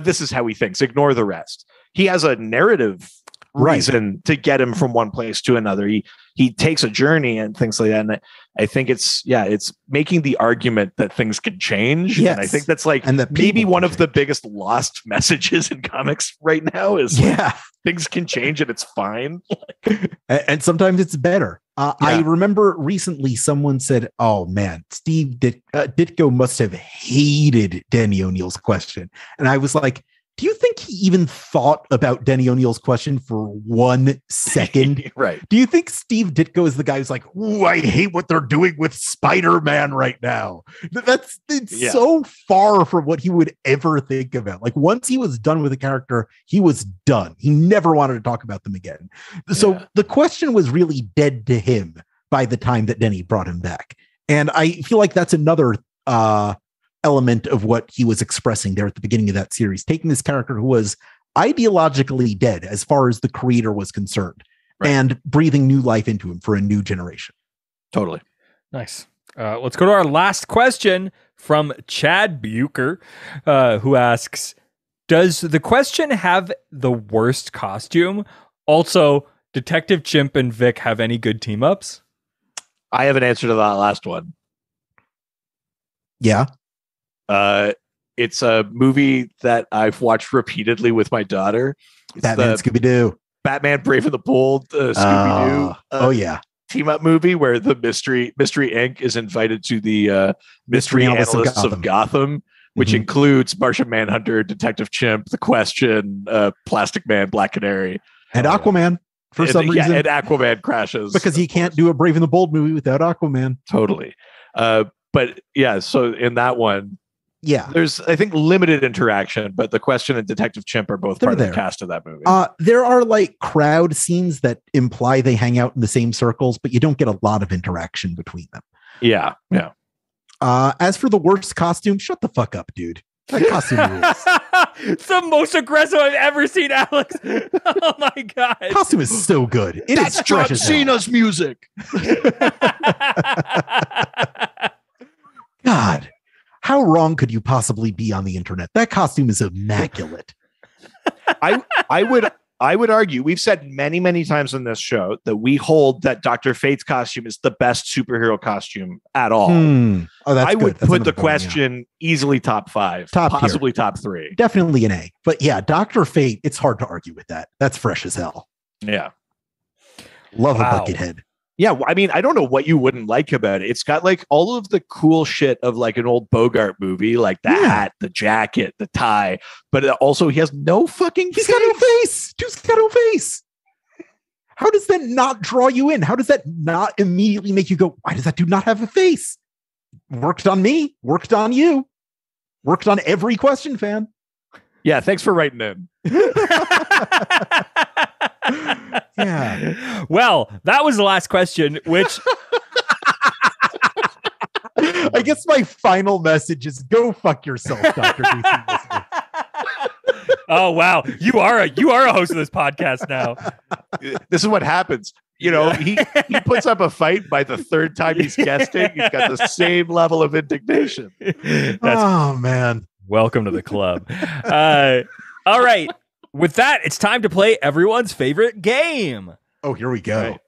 this is how he thinks, ignore the rest. He has a narrative reason to get him from one place to another. He takes a journey and things like that. And I think it's making the argument that things can change. Yes. And I think that's like, and that maybe one of the biggest lost messages in comics right now is like, things can change and it's fine. And sometimes it's better. I remember recently someone said, oh man, Steve Ditko must have hated Danny O'Neill's question. And I was like, do you think he even thought about Denny O'Neill's question for 1 second? Right. Do you think Steve Ditko is the guy who's like, ooh, I hate what they're doing with Spider-Man right now? It's so far from what he would ever think about. Like, once he was done with the character, he was done. He never wanted to talk about them again. So the question was really dead to him by the time that Denny brought him back. And I feel like that's another element of what he was expressing there at the beginning of that series, taking this character who was ideologically dead as far as the creator was concerned, and breathing new life into him for a new generation. Totally. Nice. Let's go to our last question from Chad Bucher, who asks, does the question have the worst costume? Also, Detective Chimp and Vic have any good team ups? I have an answer to that last one. Yeah. It's a movie that I've watched repeatedly with my daughter. It's Batman Scooby-Doo. Batman Brave and the Bold Scooby-Doo team up movie where the Mystery Inc. is invited to the Mystery Analysts of Gotham, which includes Martian Manhunter, Detective Chimp, The Question, Plastic Man, Black Canary, and Aquaman. For some reason, and Aquaman crashes because you can't do a Brave and the Bold movie without Aquaman. Totally. But yeah, so in that one, there's, I think, limited interaction, but The Question and Detective Chimp are both part of the cast of that movie. There are like crowd scenes that imply they hang out in the same circles, but you don't get a lot of interaction between them. Yeah. As for the worst costume, shut the fuck up, dude. That costume rules. It's the most aggressive I've ever seen, Alex. Oh my god. Costume is so good. That's John Cena's music. God, how wrong could you possibly be on the internet? That costume is immaculate. I would argue, we've said many, many times on this show that we hold that Dr. Fate's costume is the best superhero costume at all. Oh, that's I good. would put The Question easily top 5, possibly top 3. Definitely an A. But yeah, Dr. Fate, it's hard to argue with that. That's fresh as hell. Yeah. Love a Buckethead. Yeah, I mean, I don't know what you wouldn't like about it. It's got like all of the cool shit of like an old Bogart movie, like the hat, the jacket, the tie, but also he has no fucking face. He's got no face. Dude's got no face. How does that not draw you in? How does that not immediately make you go, why does that dude not have a face? Worked on me, worked on you, worked on every Question fan. Yeah, thanks for writing in. Yeah. Well, that was the last question, which I guess my final message is go fuck yourself, Dr. DC listener. oh wow, you are a host of this podcast now. This is what happens. You know, he puts up a fight. By the third time he's guesting, he's got the same level of indignation. Oh man. Welcome to the club. All right. With that, it's time to play everyone's favorite game. Oh, here we go. Right.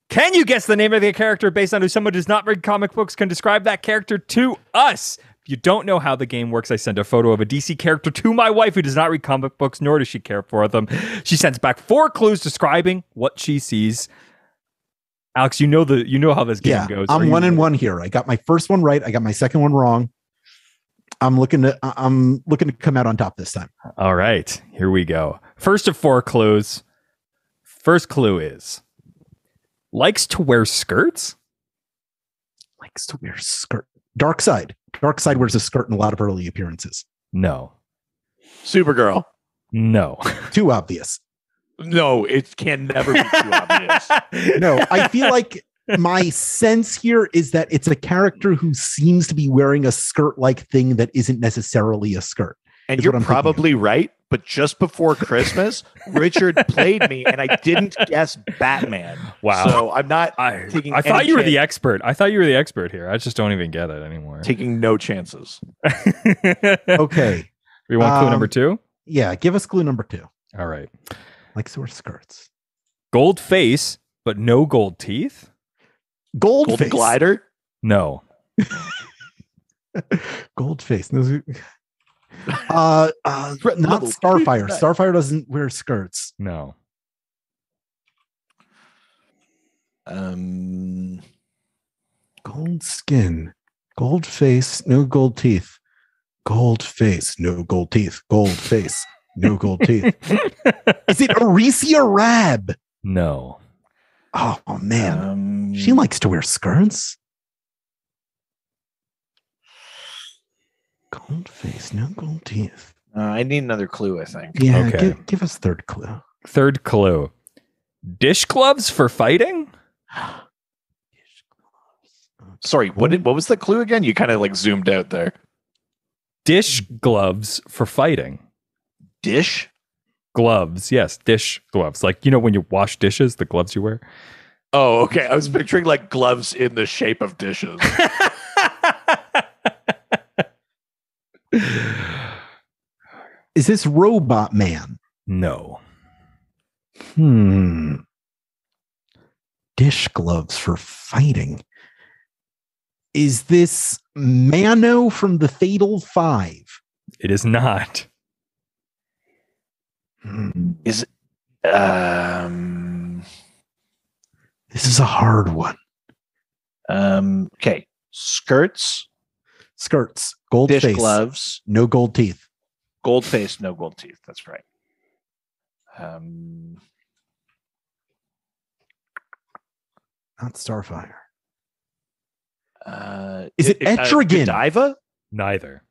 Can you guess the name of the character based on who someone who does not read comic books can describe that character to us? If you don't know how the game works, I send a photo of a DC character to my wife who does not read comic books, nor does she care for them. She sends back 4 clues describing what she sees. Alex, you know how this game goes. I'm 1-1 here. I got my first one right. I got my second one wrong. I'm looking to come out on top this time. All right, here we go. First of 4 clues. First clue is likes to wear skirts. Likes to wear skirt. Darkseid. Darkseid wears a skirt in a lot of early appearances. No. Supergirl. No. Too obvious. No, it can never be too obvious. No, I feel like my sense here is that it's a character who seems to be wearing a skirt-like thing that isn't necessarily a skirt. And you're probably right, but just before Christmas, Richard played me, and I didn't guess Batman. Wow. So I'm not taking I thought any you were the chance- expert. I thought you were the expert here. I just don't even get it anymore. taking no chances. Okay. We want clue number 2? Yeah, give us clue number 2. All right. Likes to wear skirts. Gold face, but no gold teeth? Gold Golden face. glider. No. Gold face. Not Starfire. Starfire doesn't wear skirts. No. Gold skin. Gold face. No gold teeth. Gold face. No gold teeth. Gold face. No gold teeth. Is it Aricia Rab? No. Oh man. She likes to wear skirts. Gold face, no gold teeth. I need another clue, I think. Yeah, Okay. give us third clue. Third clue. Dish gloves for fighting? Sorry, what was the clue again? You kind of like zoomed out there. Dish gloves for fighting. Dish? Gloves. Yes, dish gloves. Like, you know, when you wash dishes, the gloves you wear. Oh, okay. I was picturing like gloves in the shape of dishes. Is this Robot Man? No. Dish gloves for fighting. Is this Mano from the Fatal 5? It is not. Is it, This is a hard one. Okay. Skirts, Gold dish face, gloves, no gold teeth. gold face, no gold teeth. That's right. Not Starfire. Is it Etrigan? Godiva? Neither.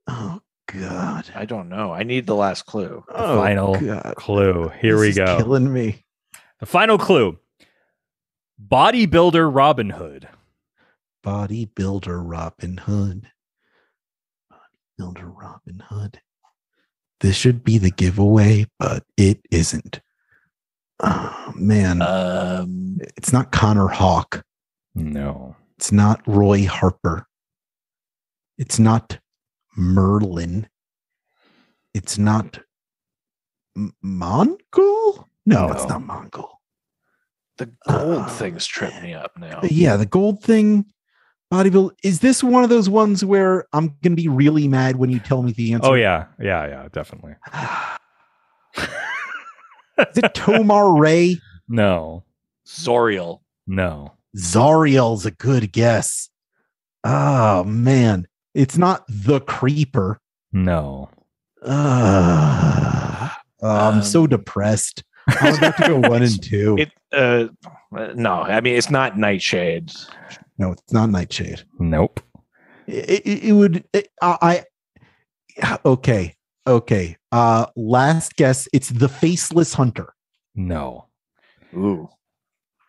Oh God! I don't know. I need the last clue. Oh, Final God. clue. Here we This is go. Killing me. The final clue. Bodybuilder Robin Hood. Bodybuilder Robin Hood. Bodybuilder Robin Hood. This should be the giveaway, but it isn't. Oh man. It's not Connor Hawk. No. It's not Roy Harper. It's not Merlin. It's not Mongol? No, it's not Mongol. The gold things trip me up now. Yeah, the gold thing. Bodybuild. Is this one of those ones where I'm going to be really mad when you tell me the answer? Oh, yeah. Yeah, definitely. Is it Tomar Ray? No. Zoriel. No. Zariel's a good guess. Oh, man. It's not the Creeper. No. I'm so depressed. I'm about to go 1 and 2. No, I mean, it's not Nightshade. No, it's not Nightshade. Nope. It would. Okay. Last guess. It's the Faceless Hunter. No. Ooh.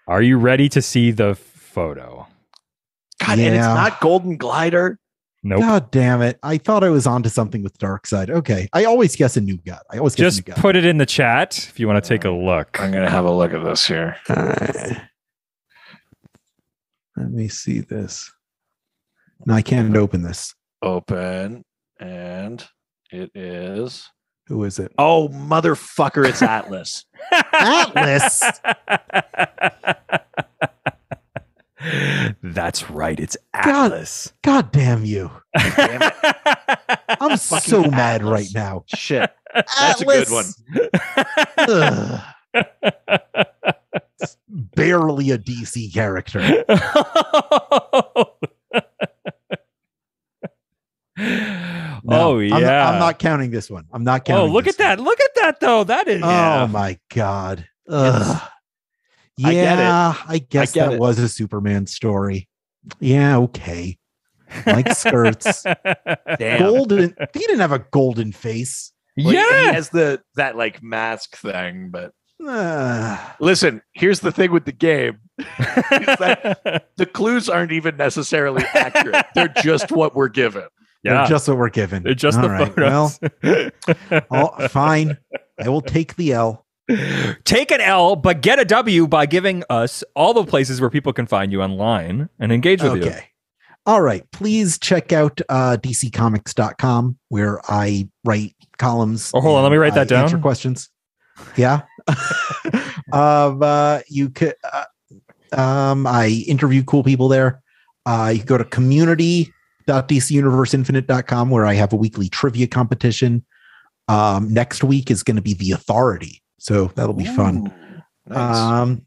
Are you ready to see the photo? God, and it's not Golden Glider. Nope. God damn it. I thought I was onto something with Darkseid. Okay. I always guess a new god. Just put it in the chat if you want to take a look. I'm going to have a look at this here. Let me see this. No, I can't open this. Open. And it is. Who is it? Oh, motherfucker. It's Atlas. Atlas. That's right. It's Atlas. God damn you. Damn it. I'm so Atlas. mad right now. Shit. That's Atlas. a good one. It's barely a DC character. No, yeah. I'm not counting this one. I'm not counting. Oh, look at that. Look at that, though. That is. Oh, my God. Ugh. Yeah, I guess that was a Superman story. Yeah, okay. Like skirts. Damn. Golden. He didn't have a golden face. Well, Yeah. he has that like mask thing, but listen, here's the thing with the game. Is that the clues aren't even necessarily accurate. They're just what we're given. They're just what we're given. They're just All the right, photos. well, fine. I will take the L. Take an L, but get a W by giving us all the places where people can find you online and engage with you. Okay. All right. Please check out dccomics.com where I write columns. Oh, hold on. Let me write that down. Answer questions. Yeah. You could. I interview cool people there. You can go to community.dcuniverseinfinite.com where I have a weekly trivia competition. Next week is going to be The Authority. So that'll be fun. Nice.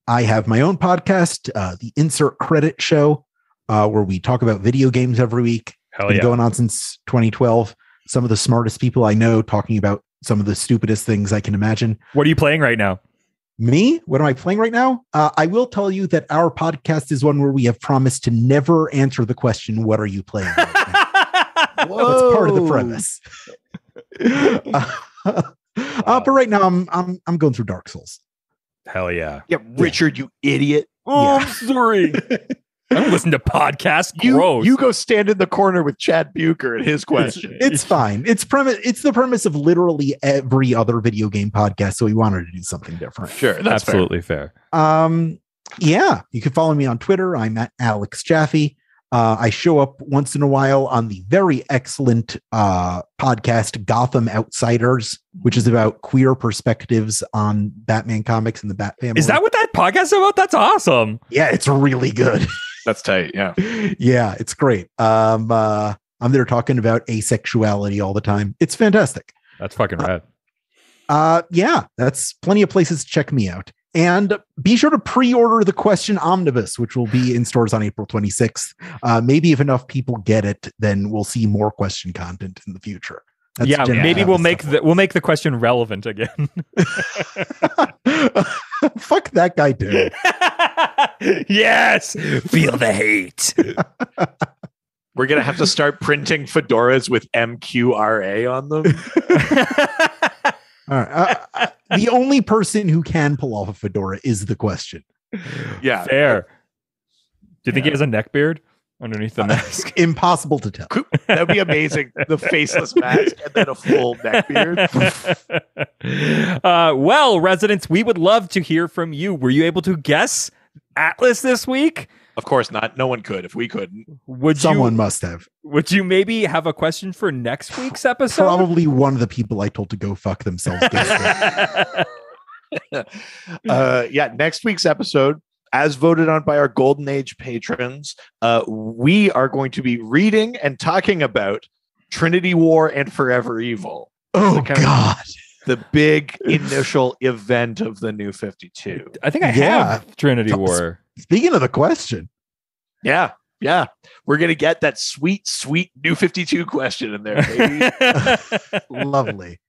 I have my own podcast, the Insert Credit Show, where we talk about video games every week. Hell yeah. Going on since 2012. Some of the smartest people I know talking about some of the stupidest things I can imagine. What are you playing right now? Me? What am I playing right now? I will tell you that our podcast is one where we have promised to never answer the question, "What are you playing?" Right now? That's part of the premise. But right now I'm going through Dark Souls. Hell yeah. Yeah, Richard, you idiot. Oh, Yeah. I'm sorry. I don't listen to podcasts. Gross. You go stand in the corner with Chad Bucher and his question. It's fine. It's the premise of literally every other video game podcast. So we wanted to do something different. Sure, that's absolutely fair. Yeah, you can follow me on Twitter. I'm at Alex Jaffe. I show up once in a while on the very excellent podcast Gotham Outsiders, which is about queer perspectives on Batman comics and the Bat family. Is that what that podcast is about? That's awesome. Yeah, it's really good. That's tight. Yeah. Yeah, it's great. I'm there talking about asexuality all the time. It's fantastic. That's fucking rad. Yeah, that's plenty of places to check me out. And be sure to pre-order the Question Omnibus, which will be in stores on April 26th. Maybe if enough people get it, then we'll see more question content in the future. That's maybe we'll make the question relevant again. Fuck that guy too. Yes, feel the hate. We're gonna have to start printing fedoras with MQRA on them. All right. The only person who can pull off a fedora is the question. Yeah, fair. Do you think he has a neck beard underneath the mask? Impossible to tell. That'd be amazing. The faceless mask and then a full neck beard. Well, residents, we would love to hear from you. Were you able to guess Atlas this week? Of course not. No one could. If we couldn't, Someone must have. Would you maybe have a question for next week's episode? Probably one of the people I told to go fuck themselves. Yeah, next week's episode, as voted on by our Golden Age patrons, we are going to be reading and talking about Trinity War and Forever Evil. Oh, God. The big initial event of the New 52. I think I have Trinity War. Speaking of the question. Yeah. We're going to get that sweet, sweet New 52 question in there, baby. Lovely.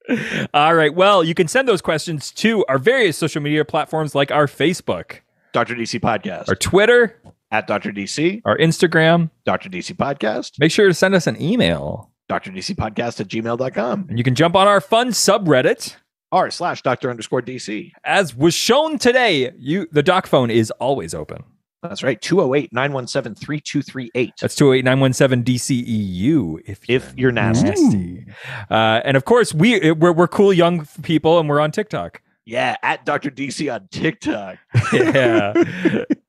All right. Well, you can send those questions to our various social media platforms like our Facebook, Dr. DC Podcast, our Twitter, at Dr. DC, our Instagram, Dr. DC Podcast. Make sure to send us an email, drdcpodcast@gmail.com. and you can jump on our fun subreddit, r/Dr_DC. As was shown today, the doc phone is always open. That's right. 208-917-3238. That's 208-917-DCEU if you're nasty. And of course, we're cool young people, and we're on TikTok. Yeah, at Dr. DC on TikTok. Yeah.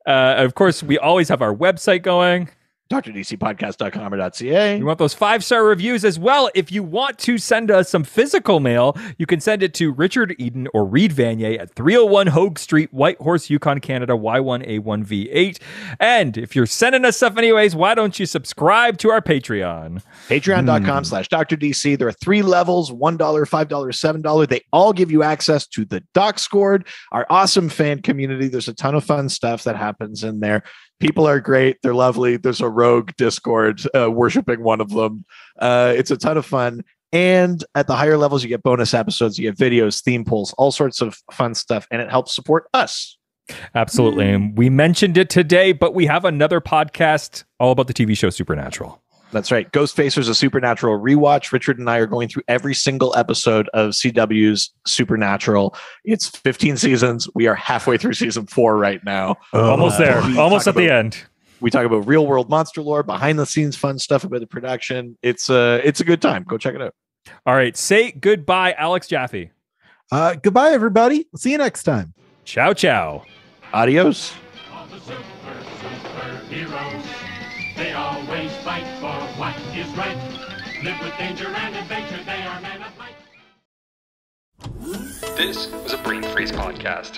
Of course, we always have our website going. drdcpodcast.com.ca. You want those 5-star reviews as well. If you want to send us some physical mail, you can send it to Richard Eden or Reed Vanier at 301 Hogue Street, Whitehorse, Yukon, Canada, Y1A1V8. And if you're sending us stuff anyways, why don't you subscribe to our Patreon? Patreon.com/DrDC. There are 3 levels, $1, $5, $7. They all give you access to the Discord, our awesome fan community. There's a ton of fun stuff that happens in there. People are great. They're lovely. There's a rogue Discord worshiping one of them. It's a ton of fun. And at the higher levels, you get bonus episodes, you get videos, theme pools, all sorts of fun stuff. And it helps support us. Absolutely. And we mentioned it today, but we have another podcast all about the TV show Supernatural. That's right. Ghostfacers, a Supernatural rewatch. Richard and I are going through every single episode of CW's Supernatural. It's 15 seasons. We are halfway through season 4 right now. Almost there. Almost at the end. We talk about real world monster lore, behind the scenes fun stuff about the production. It's a good time. Go check it out. All right. Say goodbye, Alex Jaffe. Goodbye, everybody. See you next time. Ciao, ciao. Adios. All the superheroes, they always fight for what is right. Live with danger and adventure, they are men of might. This was a Brain Freeze podcast.